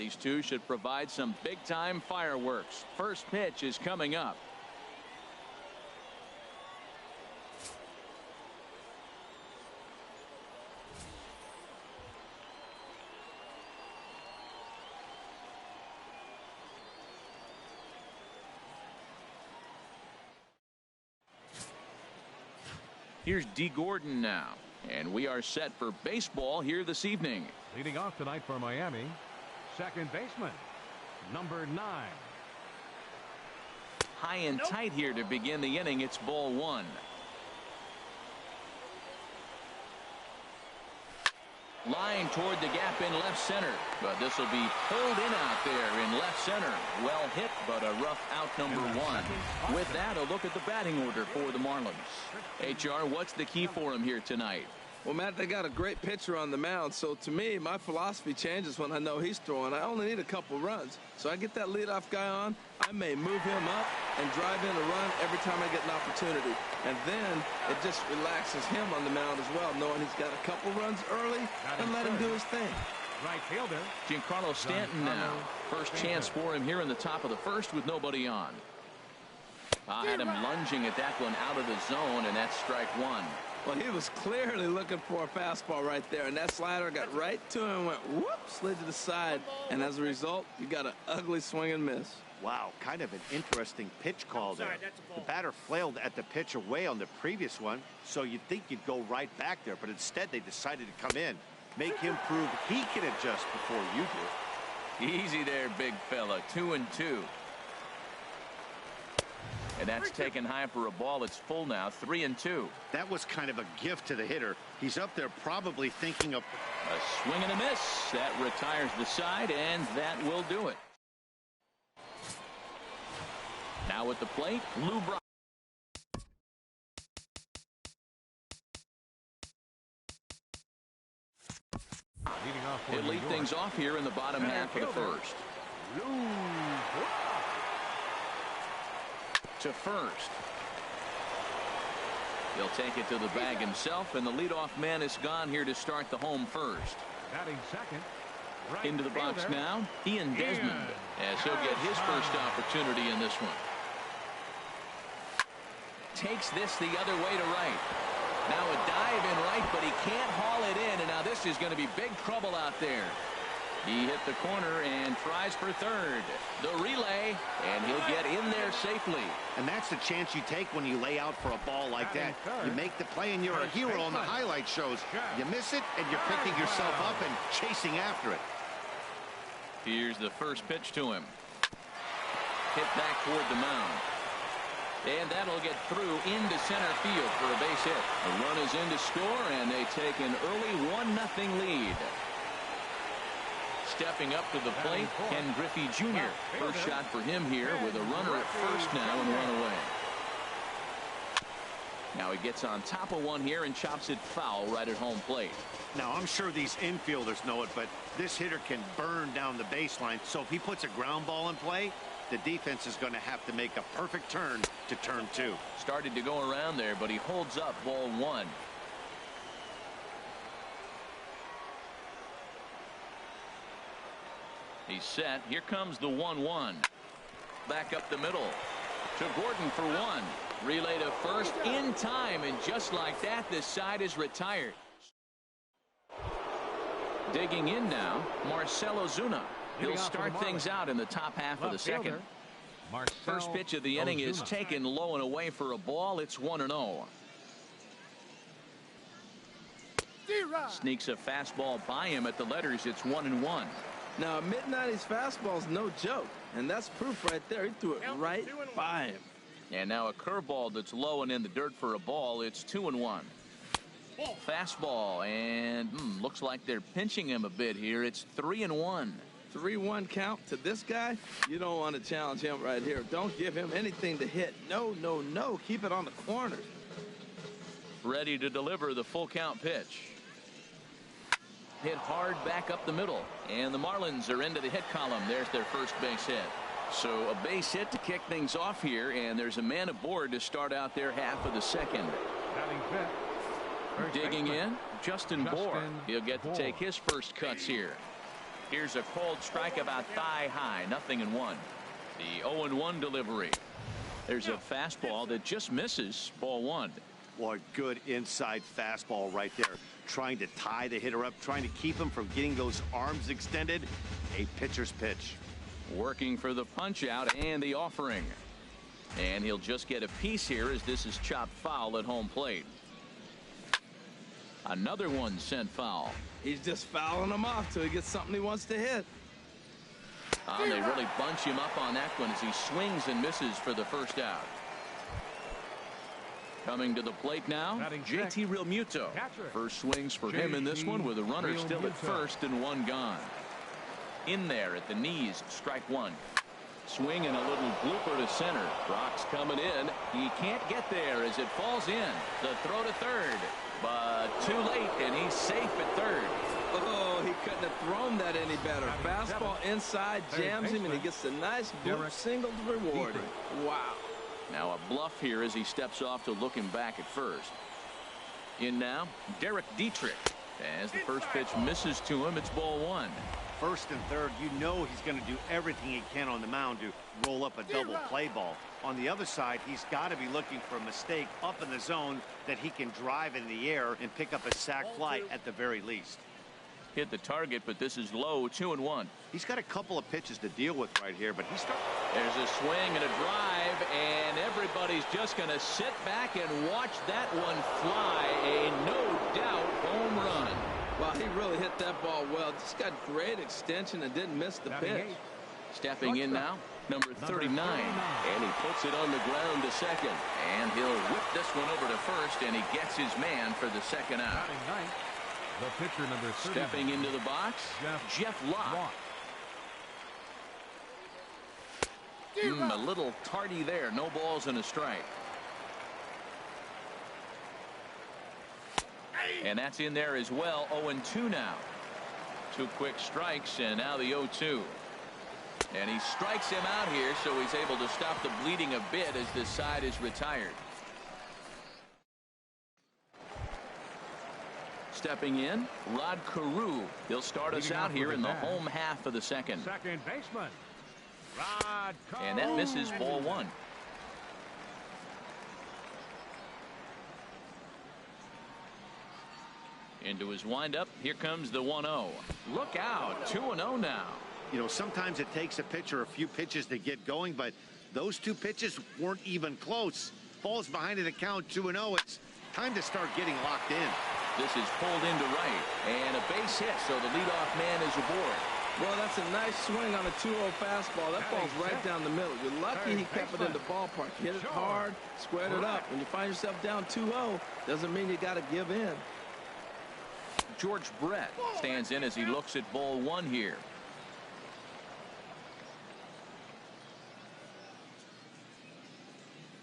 These two should provide some big-time fireworks. First pitch is coming up. Here's D. Gordon now, and we are set for baseball here this evening. Leading off tonight for Miami, second baseman, number 9. High and tight here to begin the inning. It's ball 1. Line toward the gap in left center, but this will be pulled in out there in left center. Well hit, but a rough out, number 1. With that, a look at the batting order for the Marlins. HR, what's the key for him here tonight? Well, Matt, they got a great pitcher on the mound, so to me, my philosophy changes when I know he's throwing. I only need a couple runs. So I get that leadoff guy on, I may move him up and drive in a run every time I get an opportunity. And then it just relaxes him on the mound as well, knowing he's got a couple runs early and let him do his thing. Right fielder Giancarlo Stanton now. First chance for him here in the top of the first with nobody on. Had him lunging at that one out of the zone, and that's strike 1. Well, he was clearly looking for a fastball right there, and that slider got right to him and went whoop, slid to the side, and as a result, you got an ugly swing and miss. Wow, kind of an interesting pitch call there. The batter flailed at the pitch away on the previous one, so you'd think you'd go right back there, but instead they decided to come in. Make him prove he can adjust before you do. Easy there, big fella. 2-2. And that's taken high for a ball. It's full now. 3-2. That was kind of a gift to the hitter. He's up there probably thinking of a swing and a miss. That retires the side, and that will do it. Now at the plate, Lou Brock. He'll lead things off here in the bottom half of the first. To first. He'll take it to the bag himself, and the leadoff man is gone here to start the home first. Batting second. Right into the box now, Ian Desmond, as he'll get his first opportunity in this one. Takes this the other way to right. Now a dive in right, but he can't haul it in, and now this is going to be big trouble out there. He hit the corner and tries for third. The relay, and he'll get in there safely. And that's the chance you take when you lay out for a ball like that. You make the play, and you're a hero on the highlight shows. You miss it, and you're picking yourself up and chasing after it. Here's the first pitch to him. Hit back toward the mound. And that'll get through into center field for a base hit. The run is in to score, and they take an early 1-0 lead. Stepping up to the plate, Ken Griffey Jr. First shot for him here with a runner at first now and run away. Now he gets on top of one here and chops it foul right at home plate. Now I'm sure these infielders know it, but this hitter can burn down the baseline. So if he puts a ground ball in play, the defense is going to have to make a perfect turn to turn 2. Started to go around there, but he holds up ball 1. He's set. Here comes the 1-1. Back up the middle to Gordon for 1. Relay to first in time, and just like that, this side is retired. Digging in now, Marcell Ozuna. He'll start things out in the top half of the second. First pitch of the inning is taken low and away for a ball. It's 1-0. Sneaks a fastball by him at the letters. It's 1-1. Now, a mid-90s fastball is no joke, and that's proof right there. He threw it right by him. And now a curveball that's low and in the dirt for a ball. It's 2-1. Fastball, and looks like they're pinching him a bit here. It's 3-1. 3-1 count to this guy. You don't want to challenge him right here. Don't give him anything to hit. No, no, no. Keep it on the corners. Ready to deliver the full count pitch. Hit hard back up the middle, and the Marlins are into the hit column. There's their first base hit. So a base hit to kick things off here, and there's a man aboard to start out their half of the second. Digging in, Justin Bour. He'll get to take his first cuts here. Here's a called strike about thigh high, 0-1. The 0-1 delivery. There's a fastball that just misses, ball 1. Boy, good inside fastball right there. Trying to tie the hitter up, trying to keep him from getting those arms extended. A pitcher's pitch. Working for the punch out and the offering. And he'll just get a piece here as this is chopped foul at home plate. Another one sent foul. He's just fouling him off till he gets something he wants to hit. They really bunch him up on that one as he swings and misses for the first out. Coming to the plate now, JT Realmuto. First swings for him in this one with a runner still at first and one gone. In there at the knees, strike 1. Swing and a little blooper to center. Brock's coming in. He can't get there as it falls in. The throw to third, but too late, and he's safe at third. Oh, he couldn't have thrown that any better. Fastball inside, jams him, and he gets a nice bloop single to reward him. Wow. Now a bluff here as he steps off to look him back at first. In now, Derek Dietrich. As the first pitch misses to him, it's ball 1. First and third, you know he's going to do everything he can on the mound to roll up a double play ball. On the other side, he's got to be looking for a mistake up in the zone that he can drive in the air and pick up a sac fly at the very least. Hit the target, but this is low, 2-1. He's got a couple of pitches to deal with right here, but There's a swing and a drive, and everybody's just going to sit back and watch that one fly. A no-doubt home run. Well, he really hit that ball well. Just got great extension and didn't miss the pitch. Stepping in now, number 39. And he puts it on the ground to second. And he'll whip this one over to first, and he gets his man for the second out. The pitcher, number 30. Stepping into the box, Jeff Locke. A little tardy there. No balls and a strike. And that's in there as well. 0-2 now. 2 quick strikes, and now the 0-2. And he strikes him out here, so he's able to stop the bleeding a bit as this side is retired. Stepping in, Rod Carew. He'll start us out here in the home half of the second. Second baseman, Rod Carew. And that misses, ball 1. Into his windup. Here comes the 1-0. Look out. 2-0 now. You know, sometimes it takes a pitcher a few pitches to get going, but those 2 pitches weren't even close. Ball's behind in the count, 2-0. It's time to start getting locked in. This is pulled into right, and a base hit, so the leadoff man is aboard. Well, that's a nice swing on a 2-0 fastball. That ball's right down the middle. You're lucky he kept it in the ballpark. Hit it hard, squared it up. When you find yourself down 2-0, doesn't mean you got to give in. George Brett stands in as he looks at ball 1 here.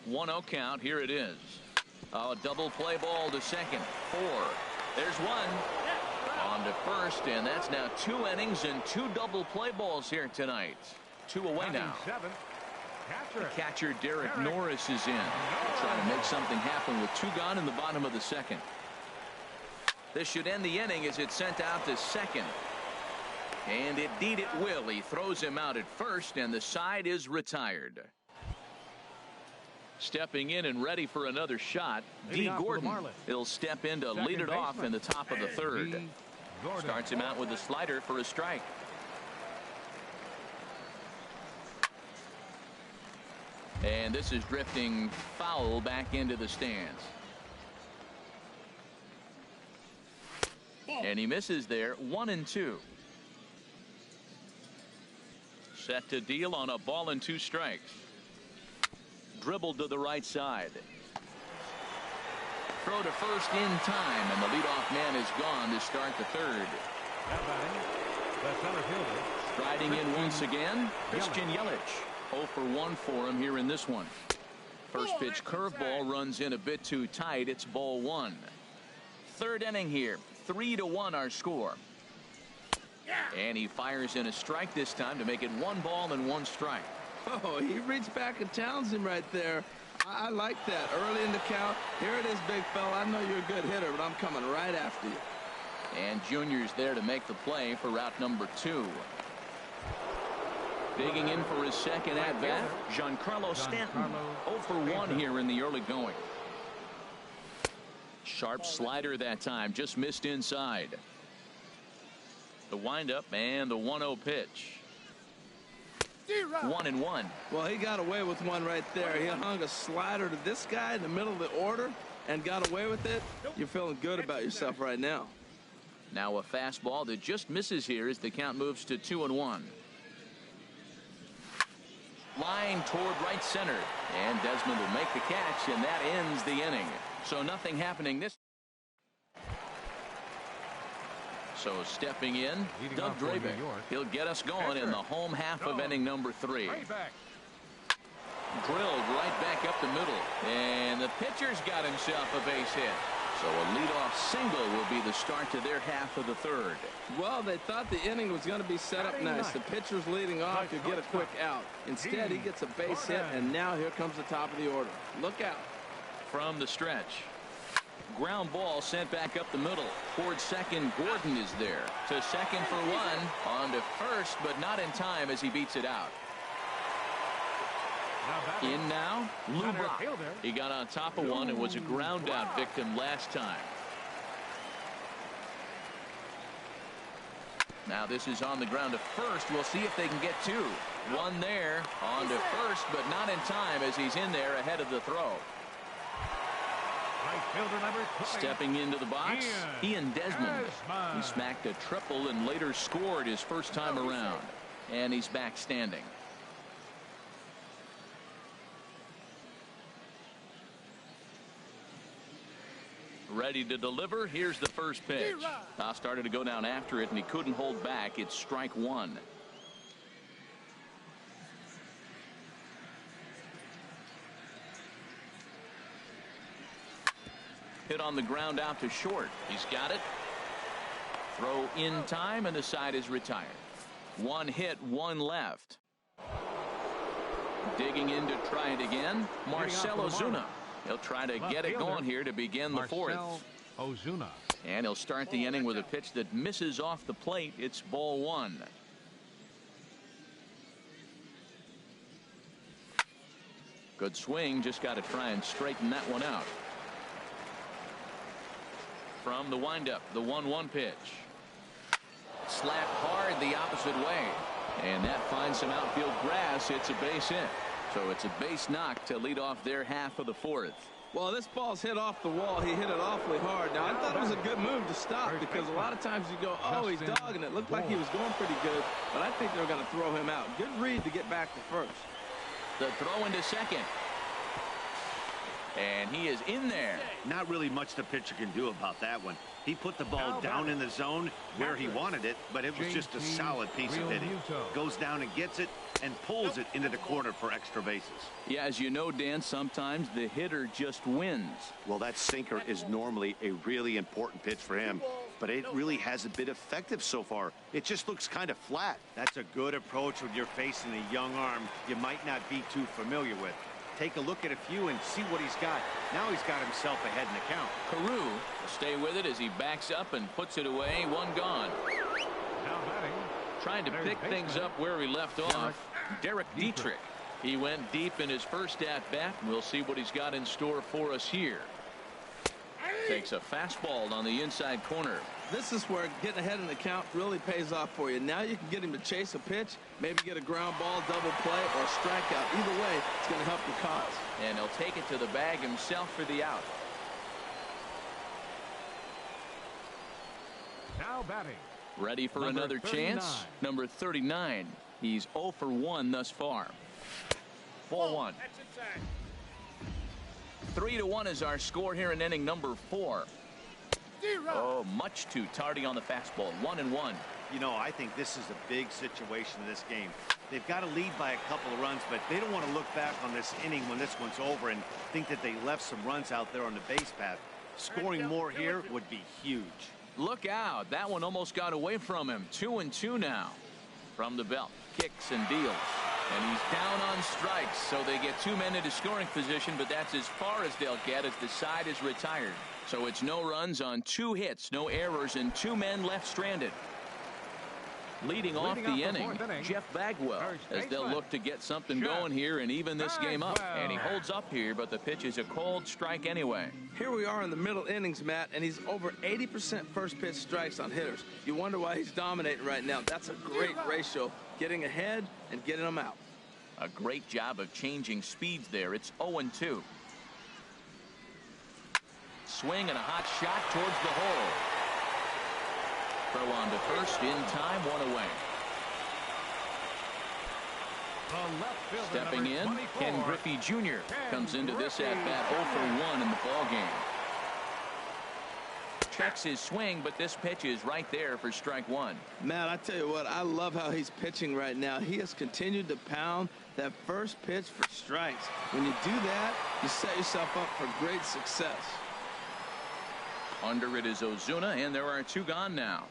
One-0 count. Here it is. A double play ball to second. 4. There's one. On to first, and that's now 2 innings and 2 double play balls here tonight. 2 away now. The catcher Derek Norris is in. Trying to make something happen with 2 gone in the bottom of the second. This should end the inning as it's sent out to second. And indeed it will. He throws him out at first, and the side is retired. Stepping in and ready for another shot, D. Gordon. He'll step in to lead it off in the top of the third. Starts him out with a slider for a strike. And this is drifting foul back into the stands. And he misses there. 1-2. Set to deal on a ball and 2 strikes. Dribbled to the right side. Throw to first in time, and the leadoff man is gone to start the third. Striding in once again, Christian Yelich. 0 for 1 for him here in this one. First pitch curveball runs in a bit too tight. It's ball 1. Third inning here. 3-1 our score. And he fires in a strike this time to make it 1 ball and 1 strike. Oh, he reached back and challenged him right there. I like that. Early in the count. Here it is, big fella. I know you're a good hitter, but I'm coming right after you. And Junior's there to make the play for route number 2. Digging in for his second at-bat, Giancarlo Stanton. 0 for 1 here in the early going. Sharp slider that time, just missed inside. The windup and the 1-0 pitch. 1-1. Well, he got away with one right there. He hung a slider to this guy in the middle of the order and got away with it. You're feeling good about yourself right now. Now a fastball that just misses here as the count moves to 2-1. Line toward right center, and Desmond will make the catch, and that ends the inning. So nothing happening this. So stepping in, Doug Drabeck. He'll get us going in the home half of inning number 3. Drilled right back up the middle, and the pitcher's got himself a base hit. So a leadoff single will be the start to their half of the 3rd. Well, they thought the inning was going to be set up nice. The pitcher's leading off to get a quick out. Instead, he gets a base hit, and now here comes the top of the order. Look out. From the stretch. Ground ball sent back up the middle. Towards second, Gordon is there. To second for 1. On to first, but not in time as he beats it out. In now, Lou Brock. He got on top of one and was a ground out victim last time. Now this is on the ground to first. We'll see if they can get 2. One there, on to first, but not in time as he's in there ahead of the throw. Stepping into the box, Ian Desmond. He smacked a triple and later scored his first time around. And he's back standing. Ready to deliver. Here's the first pitch. Now started to go down after it, and he couldn't hold back. It's strike 1. Hit on the ground out to short. He's got it. Throw in time, and the side is retired. 1 hit, 1 left. Digging in to try it again, Marcell Ozuna. He'll try to get it going here to begin the 4th. Ozuna. And he'll start the inning with a pitch that misses off the plate. It's ball 1. Good swing. Just got to try and straighten that one out. From the windup, the 1-1 pitch. Slapped hard the opposite way. And that finds some outfield grass. It's a base hit. So it's a base knock to lead off their half of the 4th. Well, this ball's hit off the wall. He hit it awfully hard. Now, I thought it was a good move to stop because a lot of times you go, oh, he's dogging it. Looked like he was going pretty good, but I think they're going to throw him out. Good read to get back to first. The throw into second. And he is in there. Not really much the pitcher can do about that one. He put the ball down in the zone where he wanted it, but it was just a solid piece of hitting. Goes down and gets it and pulls it into the corner for extra bases. Yeah, as you know, Dan, sometimes the hitter just wins. Well, that sinker is normally a really important pitch for him, but it really hasn't been effective so far. It just looks kind of flat. That's a good approach when you're facing a young arm you might not be too familiar with. Take a look at a few and see what he's got. Now he's got himself ahead in the count. Carew will stay with it as he backs up and puts it away. 1 gone. Trying to pick things up where he left off. Derek Dietrich. He went deep in his first at-bat. We'll see what he's got in store for us here. Takes a fastball on the inside corner. This is where getting ahead in the count really pays off for you. Now you can get him to chase a pitch, maybe get a ground ball, double play, or strikeout. Either way, it's going to help your cause. And he'll take it to the bag himself for the out. Now batting. Ready for another chance. Number 39. He's 0 for 1 thus far. Ball 1. 3-1 is our score here in inning number 4. Oh, much too tardy on the fastball. 1-1. You know, I think this is a big situation in this game. They've got to lead by a couple of runs, but they don't want to look back on this inning when this one's over and think that they left some runs out there on the base path. Scoring more here would be huge. Look out. That one almost got away from him. 2-2 now. From the belt. Kicks and deals. And he's down on strikes, so they get 2 men into scoring position, but that's as far as they'll get as the side is retired. So it's no runs on 2 hits, no errors, and 2 men left stranded. Leading off the inning, Jeff Bagwell, as they'll look to get something going here and even this game up. And he holds up here, but the pitch is a cold strike anyway. Here we are in the middle innings, Matt, and he's over 80% first pitch strikes on hitters. You wonder why he's dominating right now. That's a great ratio, getting ahead and getting them out. A great job of changing speeds there. It's 0-2. Swing and a hot shot towards the hole. Throw on to first in time, 1 away. Stepping in, Ken Griffey Jr. comes into this at-bat 0 for 1 in the ballgame. Checks his swing, but this pitch is right there for strike 1. Matt, I tell you what, I love how he's pitching right now. He has continued to pound that first pitch for strikes. When you do that, you set yourself up for great success. Under it is Ozuna, and there are 2 gone now.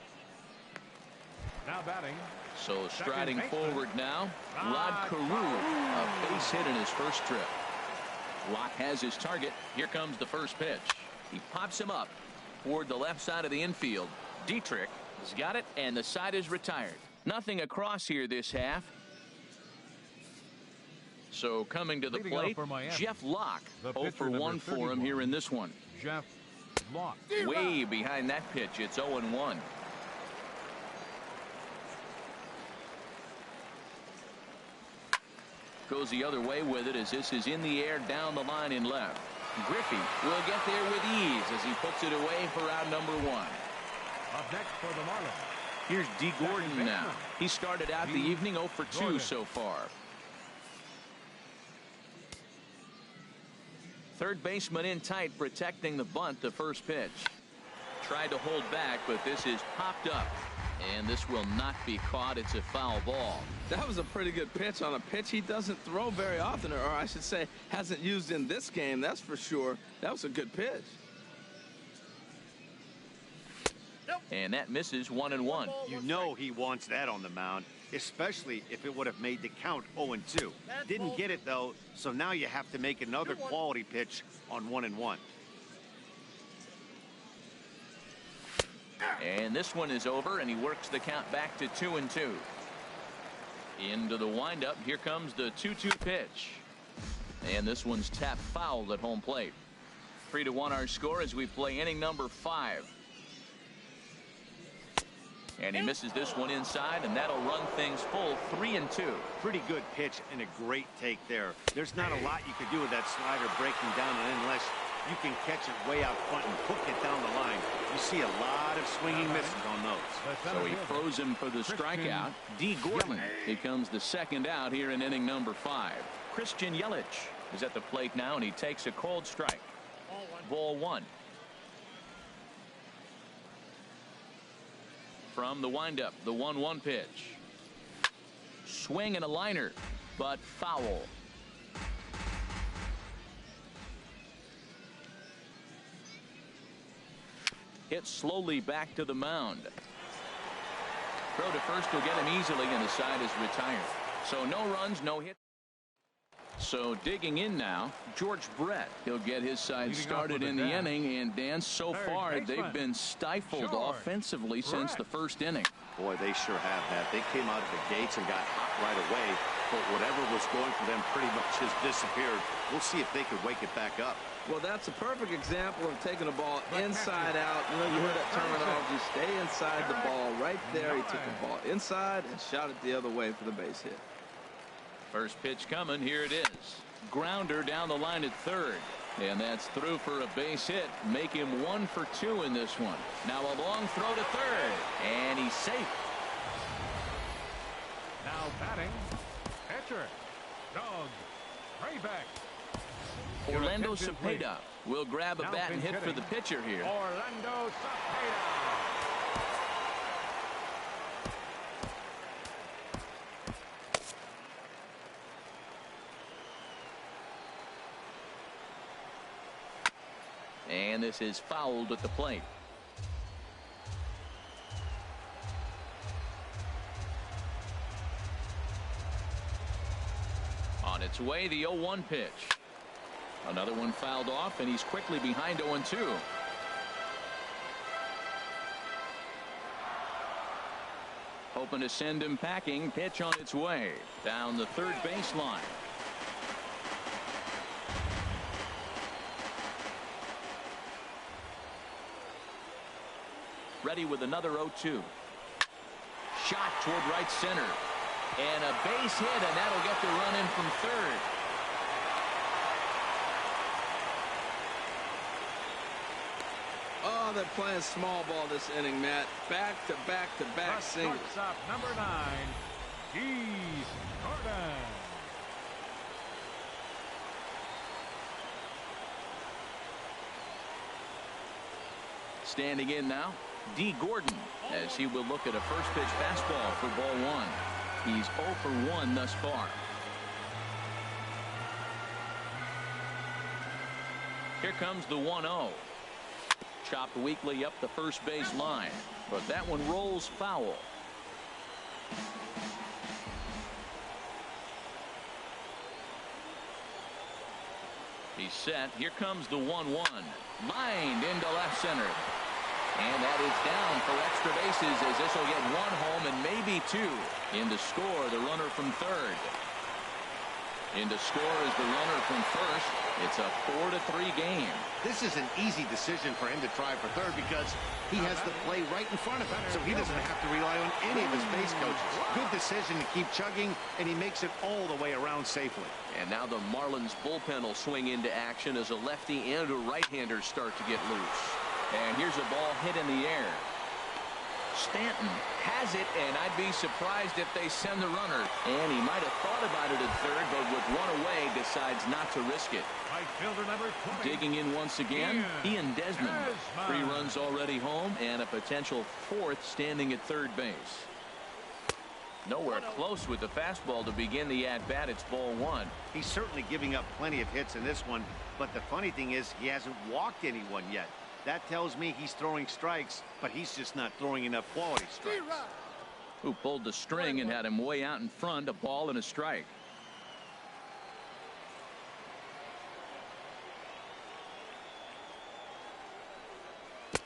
Now batting. So striding forward now, Rod Carew, a base hit in his first trip. Locke has his target. Here comes the first pitch. He pops him up toward the left side of the infield. Dietrich has got it, and the side is retired. Nothing across here this half. So coming to the plate, Jeff Locke. 0 for 1 for him here in this one. Jeff Locke. Way behind that pitch. It's 0-1. Goes the other way with it as this is in the air down the line in left. Griffey will get there with ease as he puts it away for out number 1. Up next for the Marlins. Here's D. Gordon now. He started out the evening 0 for 2 so far. Third baseman in tight, protecting the bunt. The first pitch. Tried to hold back, but this is popped up. And this will not be caught. It's a foul ball. That was a pretty good pitch on a pitch he doesn't throw very often, or I should say hasn't used in this game, that's for sure. That was a good pitch. And that misses 1-1. You know he wants that on the mound, especially if it would have made the count 0-2. Didn't get it, though, so now you have to make another quality pitch on 1-1. And this one is over, and he works the count back to 2-2. Into the windup. Here comes the 2-2 pitch. And this one's tapped foul at home plate. 3-1 our score as we play inning number 5. And he misses this one inside, and that'll run things full 3-2. Pretty good pitch and a great take there. There's not a lot you could do with that slider breaking down, and unless you can catch it way out front and hook it down the line, you see a lot of swinging misses on those. So he throws him for the strikeout. D. Gordon becomes the second out here in inning number 5. Christian Yelich is at the plate now, and he takes a cold strike. Ball 1. From the windup, the 1-1 pitch. Swing and a liner, but foul. Hit slowly back to the mound. Throw to first will get him easily, and the side is retired. So no runs, no hit. So digging in now, George Brett. He'll get his side started in the inning, and Dan, so far they've been stifled offensively since the first inning. Boy, they sure have that. They came out of the gates and got hot right away, but whatever was going for them pretty much has disappeared. We'll see if they can wake it back up. Well, that's a perfect example of taking the ball inside out. You know, you heard that terminology, stay inside the ball. Right there, he took the ball inside and shot it the other way for the base hit. First pitch coming. Here it is. Grounder down the line at third. And that's through for a base hit. Make him 1 for 2 in this one. Now a long throw to third. And he's safe. Now batting, pitcher, Doug Raybeck. Orlando Cepeda will grab a bat and hit for the pitcher here. Orlando Cepeda. And this is fouled at the plate. its way, the 0-1 pitch. Another one fouled off, and he's quickly behind 0-2. Hoping to send him packing. Pitch on its way down the third baseline. Ready with another 0-2. Shot toward right center. And a base hit, and that'll get the run in from third. Oh, they're playing small ball this inning, Matt. Back-to-back-to-back singles. Shortstop number 9, Keith Gordon. Standing in now, D. Gordon, as he will look at a first pitch fastball for ball 1. He's 0 for 1 thus far. Here comes the 1-0. Chopped weakly up the first base line, but that one rolls foul. He's set. Here comes the 1-1. Lined into left center. And that is down for extra bases, as this will get 1 home and maybe 2. In to score, the runner from third. In to score is the runner from first. It's a 4-3 game. This is an easy decision for him to try for third because he has the play right in front of him, so he doesn't have to rely on any of his base coaches. Good decision to keep chugging, and he makes it all the way around safely. And now the Marlins bullpen will swing into action as a lefty and a right-hander start to get loose. And here's a ball hit in the air. Stanton has it, and I'd be surprised if they send the runner. And he might have thought about it at third, but with one away, decides not to risk it. Right fielder number 20. Digging in once again, Ian Desmond. 3 runs already home, and a potential 4th standing at third base. Nowhere close with the fastball to begin the at-bat. It's ball 1. He's certainly giving up plenty of hits in this one, but the funny thing is he hasn't walked anyone yet. That tells me he's throwing strikes, but he's just not throwing enough quality strikes. Who pulled the string and had him way out in front, a ball and a strike.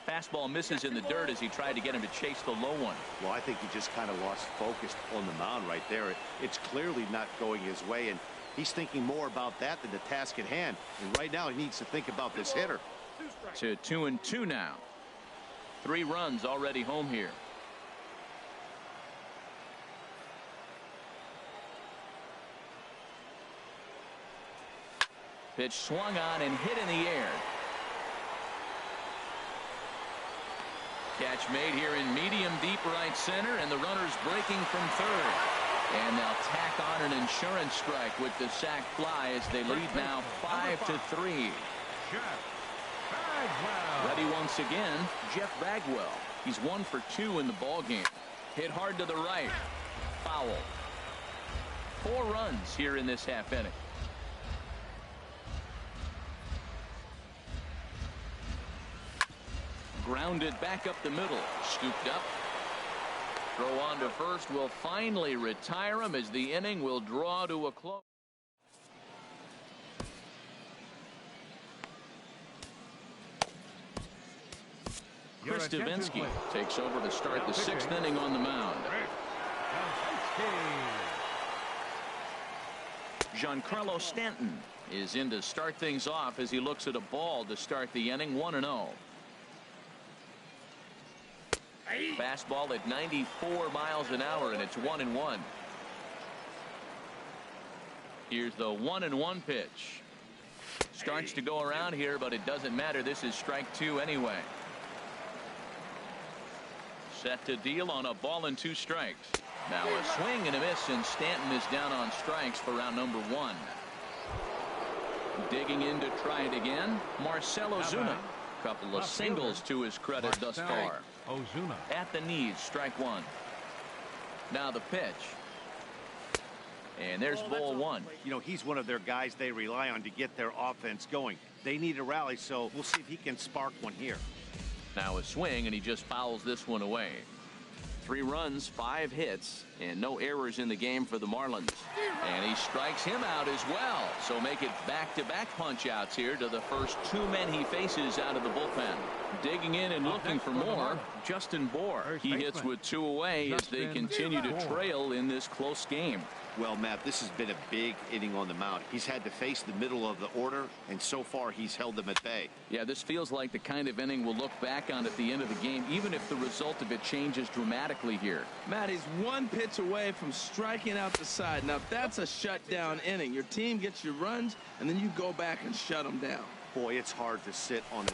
Fastball misses in the dirt as he tried to get him to chase the low one. Well, I think he just kind of lost focus on the mound right there. It's clearly not going his way, and he's thinking more about that than the task at hand. And right now he needs to think about this hitter. To 2-2 now. 3 runs already home here. Pitch swung on and hit in the air. Catch made here in medium deep right center, and the runner's breaking from third. And they'll tack on an insurance strike with the sac fly as they lead now 5-3. Ready once again, Jeff Bagwell. He's 1 for 2 in the ball game. Hit hard to the right. Foul. 4 runs here in this half inning. Grounded back up the middle. Scooped up. Throw on to first will finally retire him as the inning will draw to a close. Chris Davinsky takes over to start the 6th inning on the mound. Giancarlo Stanton is in to start things off as he looks at a ball to start the inning. 1-0. Fastball at 94 miles an hour, and it's 1-1. Here's the 1-1 pitch. Starts to go around here, but it doesn't matter. This is strike 2 anyway. Set to deal on a ball and 2 strikes. Now a swing and a miss, and Stanton is down on strikes for round number 1. Digging in to try it again, Marcell Ozuna. Couple of singles to his credit thus far. Ozuna at the knees, strike 1. Now the pitch. And there's ball 1. You know, he's one of their guys they rely on to get their offense going. They need a rally, so we'll see if he can spark one here. Now a swing, and he just fouls this one away. 3 runs, 5 hits, and no errors in the game for the Marlins. And he strikes him out as well. So make it back-to-back punch-outs here to the first 2 men he faces out of the bullpen. Digging in and looking for more, Justin Bour. He hits with 2 away as they continue to trail in this close game. Well, Matt, this has been a big inning on the mound. He's had to face the middle of the order, and so far he's held them at bay. Yeah, this feels like the kind of inning we'll look back on at the end of the game, even if the result of it changes dramatically here. Matt, he's 1 pitch away from striking out the side. Now, that's a shutdown inning. Your team gets your runs, and then you go back and shut them down. Boy, it's hard to sit on an...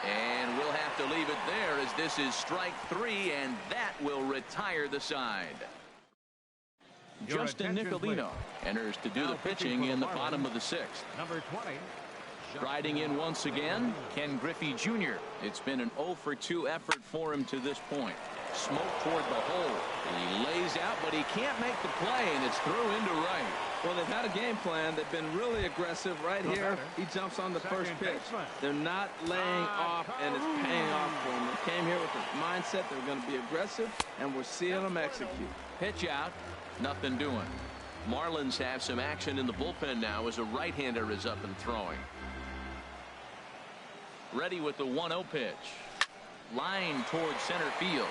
And we'll have to leave it there as this is strike 3, and that will retire the side. Justin Nicolino enters to do the pitching in the bottom of the 6th. Number 20. Striding in once again, Ken Griffey Jr. It's been an 0-for-2 effort for him to this point. Smoke toward the hole. He lays out, but he can't make the play, and it's through into right. Well, they've had a game plan. They've been really aggressive. Right here, he jumps on the first pitch. They're not laying off, and it's paying off for them. They came here with the mindset they're going to be aggressive, and we're seeing them execute. Pitch out, nothing doing. Marlins have some action in the bullpen now as a right-hander is up and throwing. Ready with the 1-0 pitch. Line towards center field.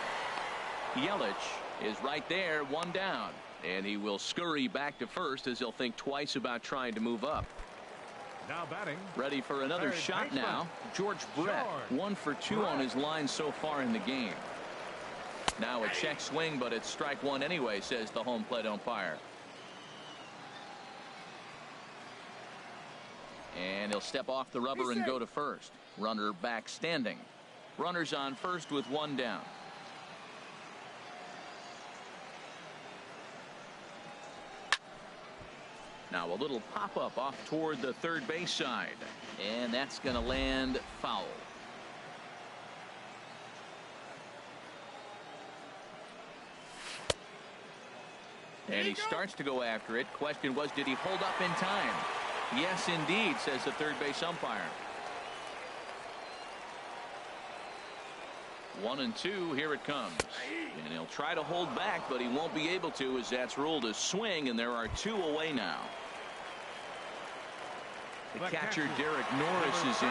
Yelich is right there, 1 down. And he will scurry back to first as he'll think twice about trying to move up. Now batting. Ready for another shot now. George Brett, 1 for 2 on his line so far in the game. Now a check swing, but it's strike 1 anyway, says the home plate umpire. And he'll step off the rubber and go to first. Runner back standing. Runners on first with 1 down. Now a little pop-up off toward the third base side. And that's going to land foul. And he starts to go after it. Question was, did he hold up in time? Yes, indeed, says the third base umpire. 1-2, here it comes. And he'll try to hold back, but he won't be able to as that's ruled a swing, and there are 2 away now. The catcher, Derek Norris, is in.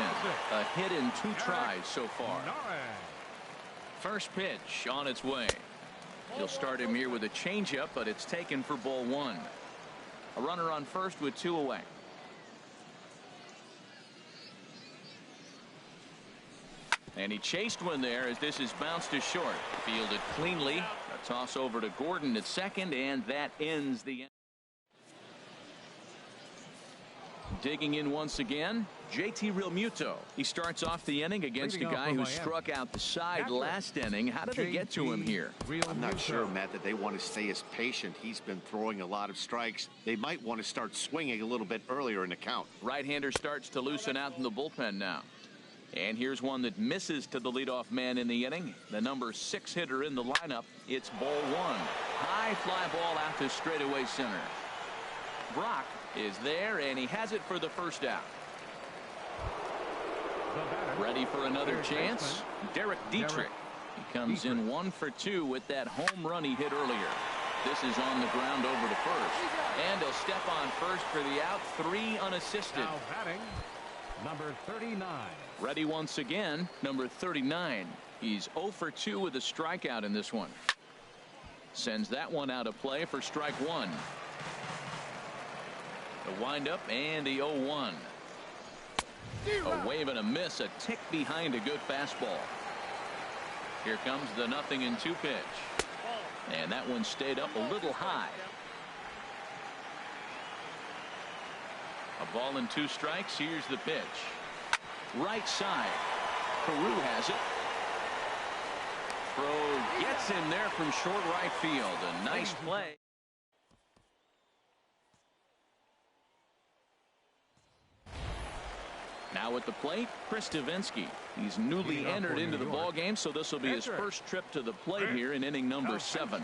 A hit in 2 tries so far. First pitch on its way. He'll start him here with a changeup, but it's taken for ball 1. A runner on first with 2 away. And he chased one there as this is bounced to short. Fielded cleanly. A toss over to Gordon at second, and that ends the inning. Digging in once again, JT Realmuto. He starts off the inning against a guy who struck out the side last inning. How did they get to him here? I'm not sure, Matt, that they want to stay as patient. He's been throwing a lot of strikes. They might want to start swinging a little bit earlier in the count. Right-hander starts to loosen out in the bullpen now. And here's one that misses to the leadoff man in the inning. The number 6 hitter in the lineup. It's ball 1. High fly ball out to straightaway center. Brock is there, and he has it for the first out. Ready for another chance. Derek Dietrich. He comes in 1 for 2 with that home run he hit earlier. This is on the ground over to first. And he'll step on first for the out. 3 unassisted. Now batting, number 39. Ready once again, number 39. He's 0 for 2 with a strikeout in this one. Sends that one out of play for strike 1. The windup and the 0-1. A wave and a miss, a tick behind a good fastball. Here comes the 0-2 pitch. And that one stayed up a little high. A ball and 2 strikes. Here's the pitch. Right side. Peru has it. Throw gets in there from short right field. A nice play. Now at the plate, Chris Davinsky. He's newly entered into the ball game, so this will be his first trip to the plate here in inning number 7.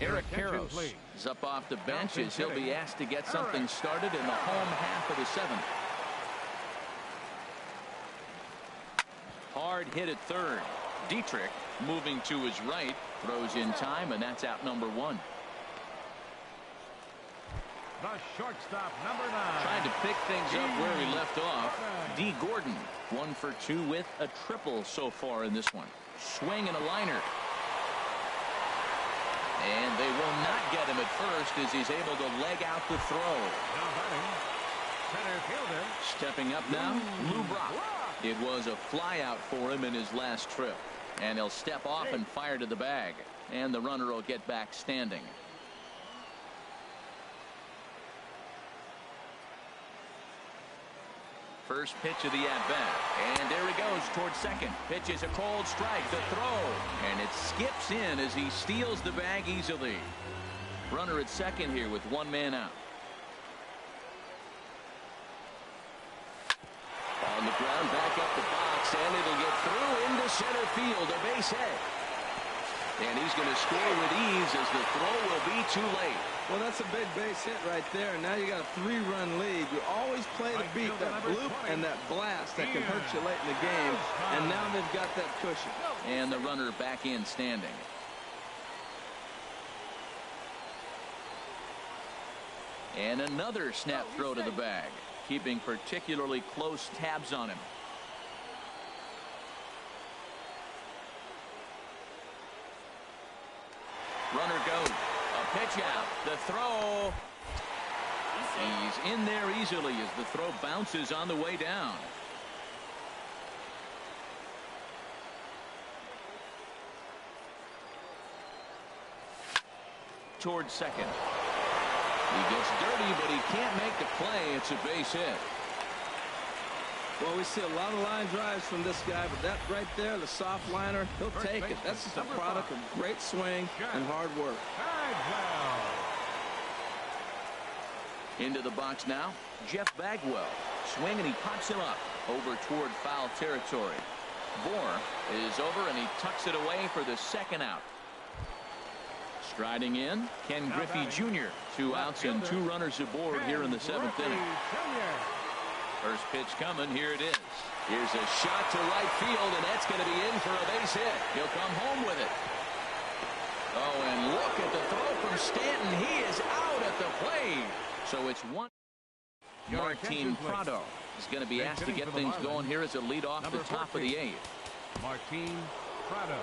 Eric Karros is up off the bench as he'll be asked to get something started in the home half of the seventh. Hard hit at third. Dietrich moving to his right, throws in time, and that's out number one. The shortstop, number 9. Trying to pick things up where we left off. D. Gordon, 1 for 2 with a triple so far in this one. Swing and a liner. And they will not get him at first as he's able to leg out the throw. Now batting, center fielder. Stepping up now, Lou Brock. It was a fly out for him in his last trip. And he'll step off and fire to the bag. And the runner will get back standing. First pitch of the at-bat. And there he goes towards second. Pitch is a cold strike. The throw. And it skips in as he steals the bag easily. Runner at second here with one man out. On the ground, back up the box, and it'll get through into center field. A base hit. And he's going to score with ease as the throw will be too late. Well, that's a big base hit right there. Now you got a 3-run lead. You always play to beat that bloop and that blast that can hurt you late in the game. And now they've got that cushion. And the runner back in standing. And another snap throw to the bag, keeping particularly close tabs on him. Runner goes. A pitch out. The throw. He's in there easily as the throw bounces on the way down. Towards second. He gets dirty, but he can't make the play. It's a base hit. Well, we see a lot of line drives from this guy, but that right there, the soft liner, he'll take it. That's just a product of great swing and hard work. Into the box now, Jeff Bagwell. Swing, and he pops him up over toward foul territory. Bohr is over, and he tucks it away for the second out. Striding in, Ken Griffey Jr. 2 outs and 2 runners aboard here in the 7th inning. First pitch coming. Here it is. Here's a shot to right field, and that's going to be in for a base hit. He'll come home with it. Oh, and look at the throw from Stanton. He is out at the plate. So it's one. Martin Prado is going to be asked to get things going here as a lead off the top of the 8th. Martin Prado.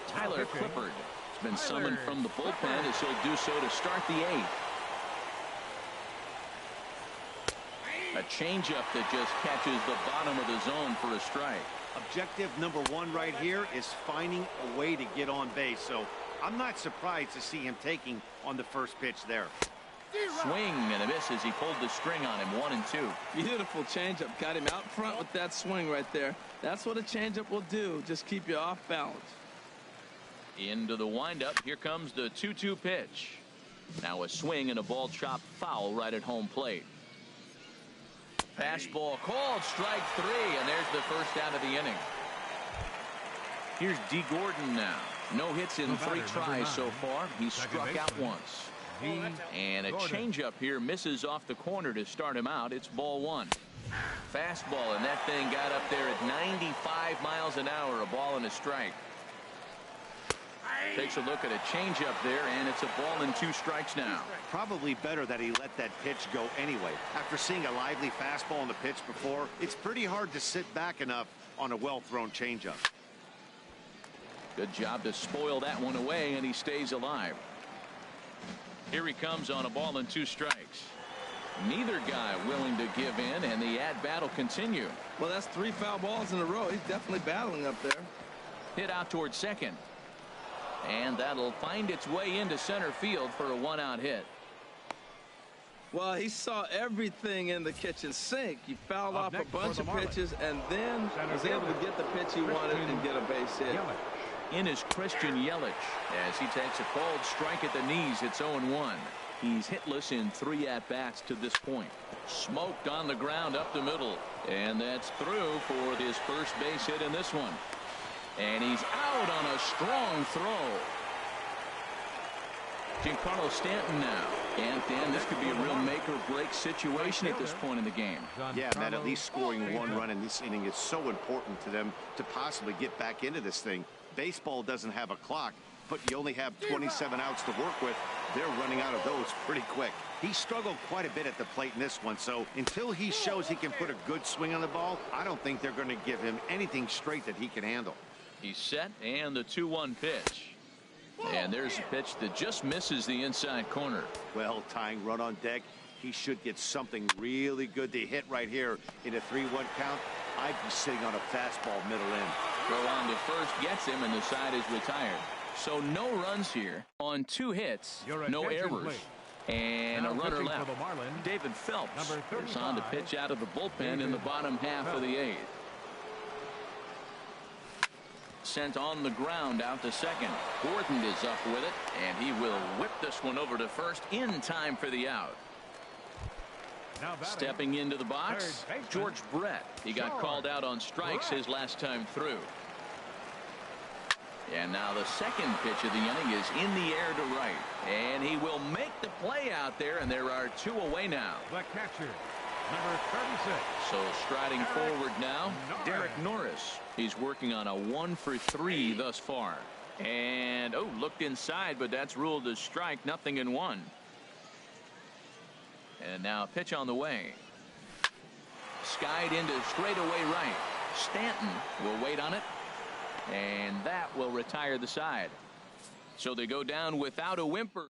Tyler Clippard has been summoned from the bullpen as he'll do so to start the 8th. A changeup that just catches the bottom of the zone for a strike. Objective number 1 right here is finding a way to get on base. So I'm not surprised to see him taking on the first pitch there. Swing and a miss as he pulled the string on him. 1 and 2. Beautiful changeup. Got him out front with that swing right there. That's what a changeup will do. Just keep you off balance. Into the windup. Here comes the 2-2 pitch. Now a swing and a ball chopped foul right at home plate. Fastball called, strike 3, and there's the first out of the inning. Here's D. Gordon now. No hits in 3 tries so far. He's struck out once. And a changeup here misses off the corner to start him out. It's ball 1. Fastball, and that thing got up there at 95 miles an hour. A ball and a strike. Takes a look at a changeup there, and it's a ball and 2 strikes now. Probably better that he let that pitch go anyway. After seeing a lively fastball on the pitch before, it's pretty hard to sit back enough on a well-thrown changeup. Good job to spoil that one away, and he stays alive. Here he comes on a ball and 2 strikes. Neither guy willing to give in, and the at-bat will continue. Well, that's 3 foul balls in a row. He's definitely battling up there. Hit out towards second. And that'll find its way into center field for a 1-out hit. Well, he saw everything in the kitchen sink. He fouled off a bunch of pitches and then was able to get the pitch he wanted and get a base hit. In is Christian Yelich as he takes a called strike at the knees. It's 0-1. He's hitless in 3 at-bats to this point. Smoked on the ground up the middle. And that's through for his first base hit in this one. And he's out on a strong throw. Giancarlo Stanton now. And Dan, this could be a real make-or-break situation at this point in the game. Yeah, Matt, at least scoring one run in this inning is so important to them to possibly get back into this thing. Baseball doesn't have a clock, but you only have 27 outs to work with. They're running out of those pretty quick. He struggled quite a bit at the plate in this one, so until he shows he can put a good swing on the ball, I don't think they're going to give him anything straight that he can handle. He's set, and the 2-1 pitch. And there's a pitch that just misses the inside corner. Well, tying run on deck. He should get something really good to hit right here in a 3-1 count. I'd be sitting on a fastball middle in. Throw on to first gets him, and the side is retired. So no runs here on 2 hits, no errors, and a runner left. David Phelps is on to pitch out of the bullpen in the bottom half of the 8th. Sent on the ground out to second. Gordon is up with it, and he will whip this one over to first in time for the out. Stepping into the box, George Brett. He got called out on strikes his last time through. And now the second pitch of the inning is in the air to right. And he will make the play out there, and there are 2 away now. The catcher, number 36. So striding forward now, Derek Norris. He's working on a 1-for-3 thus far. And, looked inside, but that's ruled as strike, nothing in 1. And now a pitch on the way. Skied into straightaway right. Stanton will wait on it. And that will retire the side. So they go down without a whimper.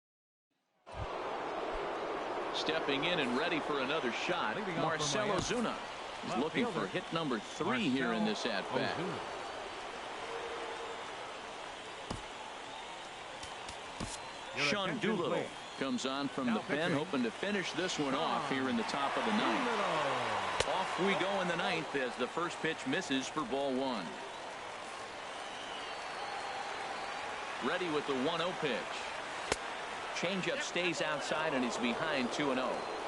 Stepping in and ready for another shot, Marcell Ozuna is looking for hit number 3 here in this at-bat. Sean Doolittle comes on from the pen, hoping to finish this one off here in the top of the 9th. Off we go in the 9th as the first pitch misses for ball 1. Ready with the 1-0 pitch. Changeup stays outside, and he's behind 2-0.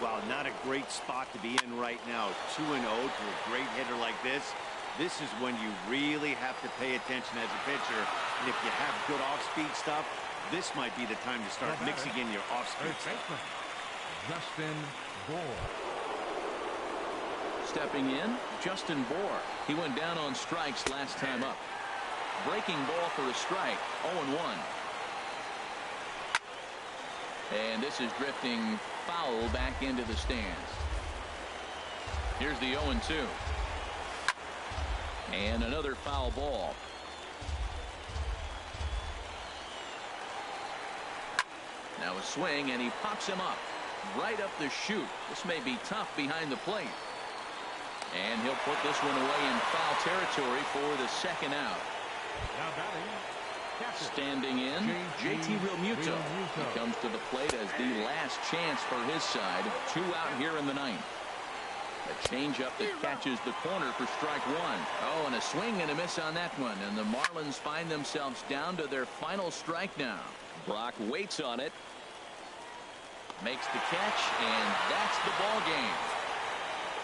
Wow, not a great spot to be in right now. 2-0 to a great hitter like this. This is when you really have to pay attention as a pitcher. And if you have good off-speed stuff, this might be the time to start mixing in your off-speed stuff. Justin Bour. Stepping in, Justin Bour. He went down on strikes last time up. Breaking ball for a strike, 0-1. And this is drifting foul back into the stands. Here's the 0-2. And another foul ball. Now a swing, and he pops him up right up the chute. This may be tough behind the plate. And he'll put this one away in foul territory for the second out. Standing in, JT Realmuto. He comes to the plate as the last chance for his side. 2 out here in the 9th. A changeup that catches the corner for strike 1. And a swing and a miss on that one. And the Marlins find themselves down to their final strike now. Brock waits on it. Makes the catch, and that's the ball game.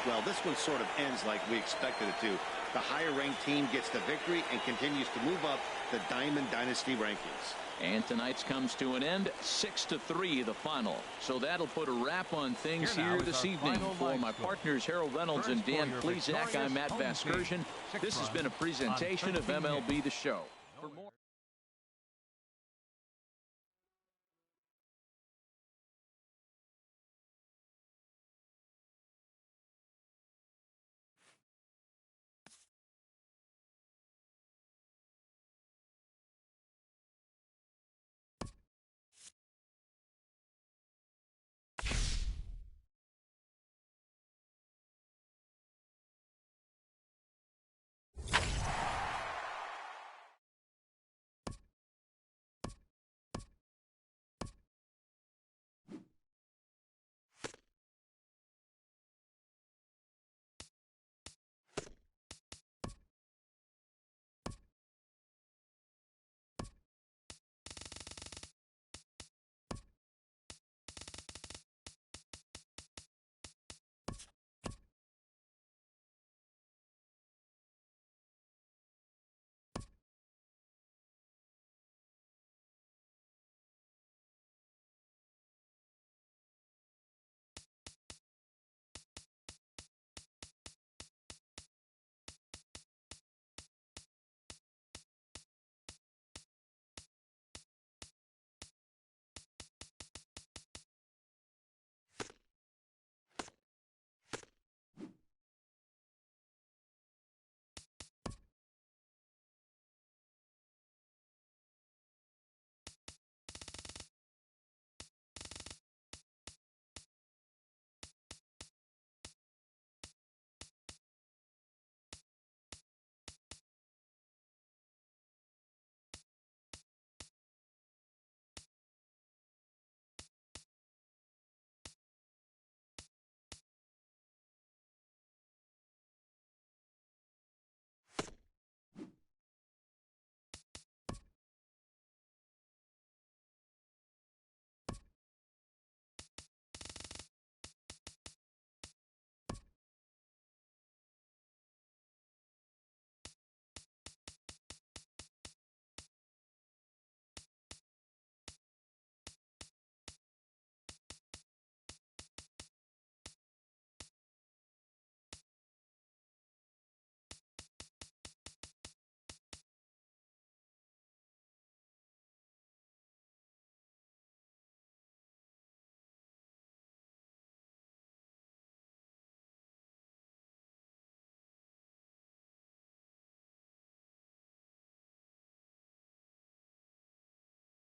Well, this one sort of ends like we expected it to. The higher-ranked team gets the victory and continues to move up the Diamond Dynasty rankings. And tonight's comes to an end, 6-3 the final. So that'll put a wrap on things here this evening. For my partners Harold Reynolds and Dan Plesac, I'm Matt Vasgersian. This has been a presentation of MLB The Show. For more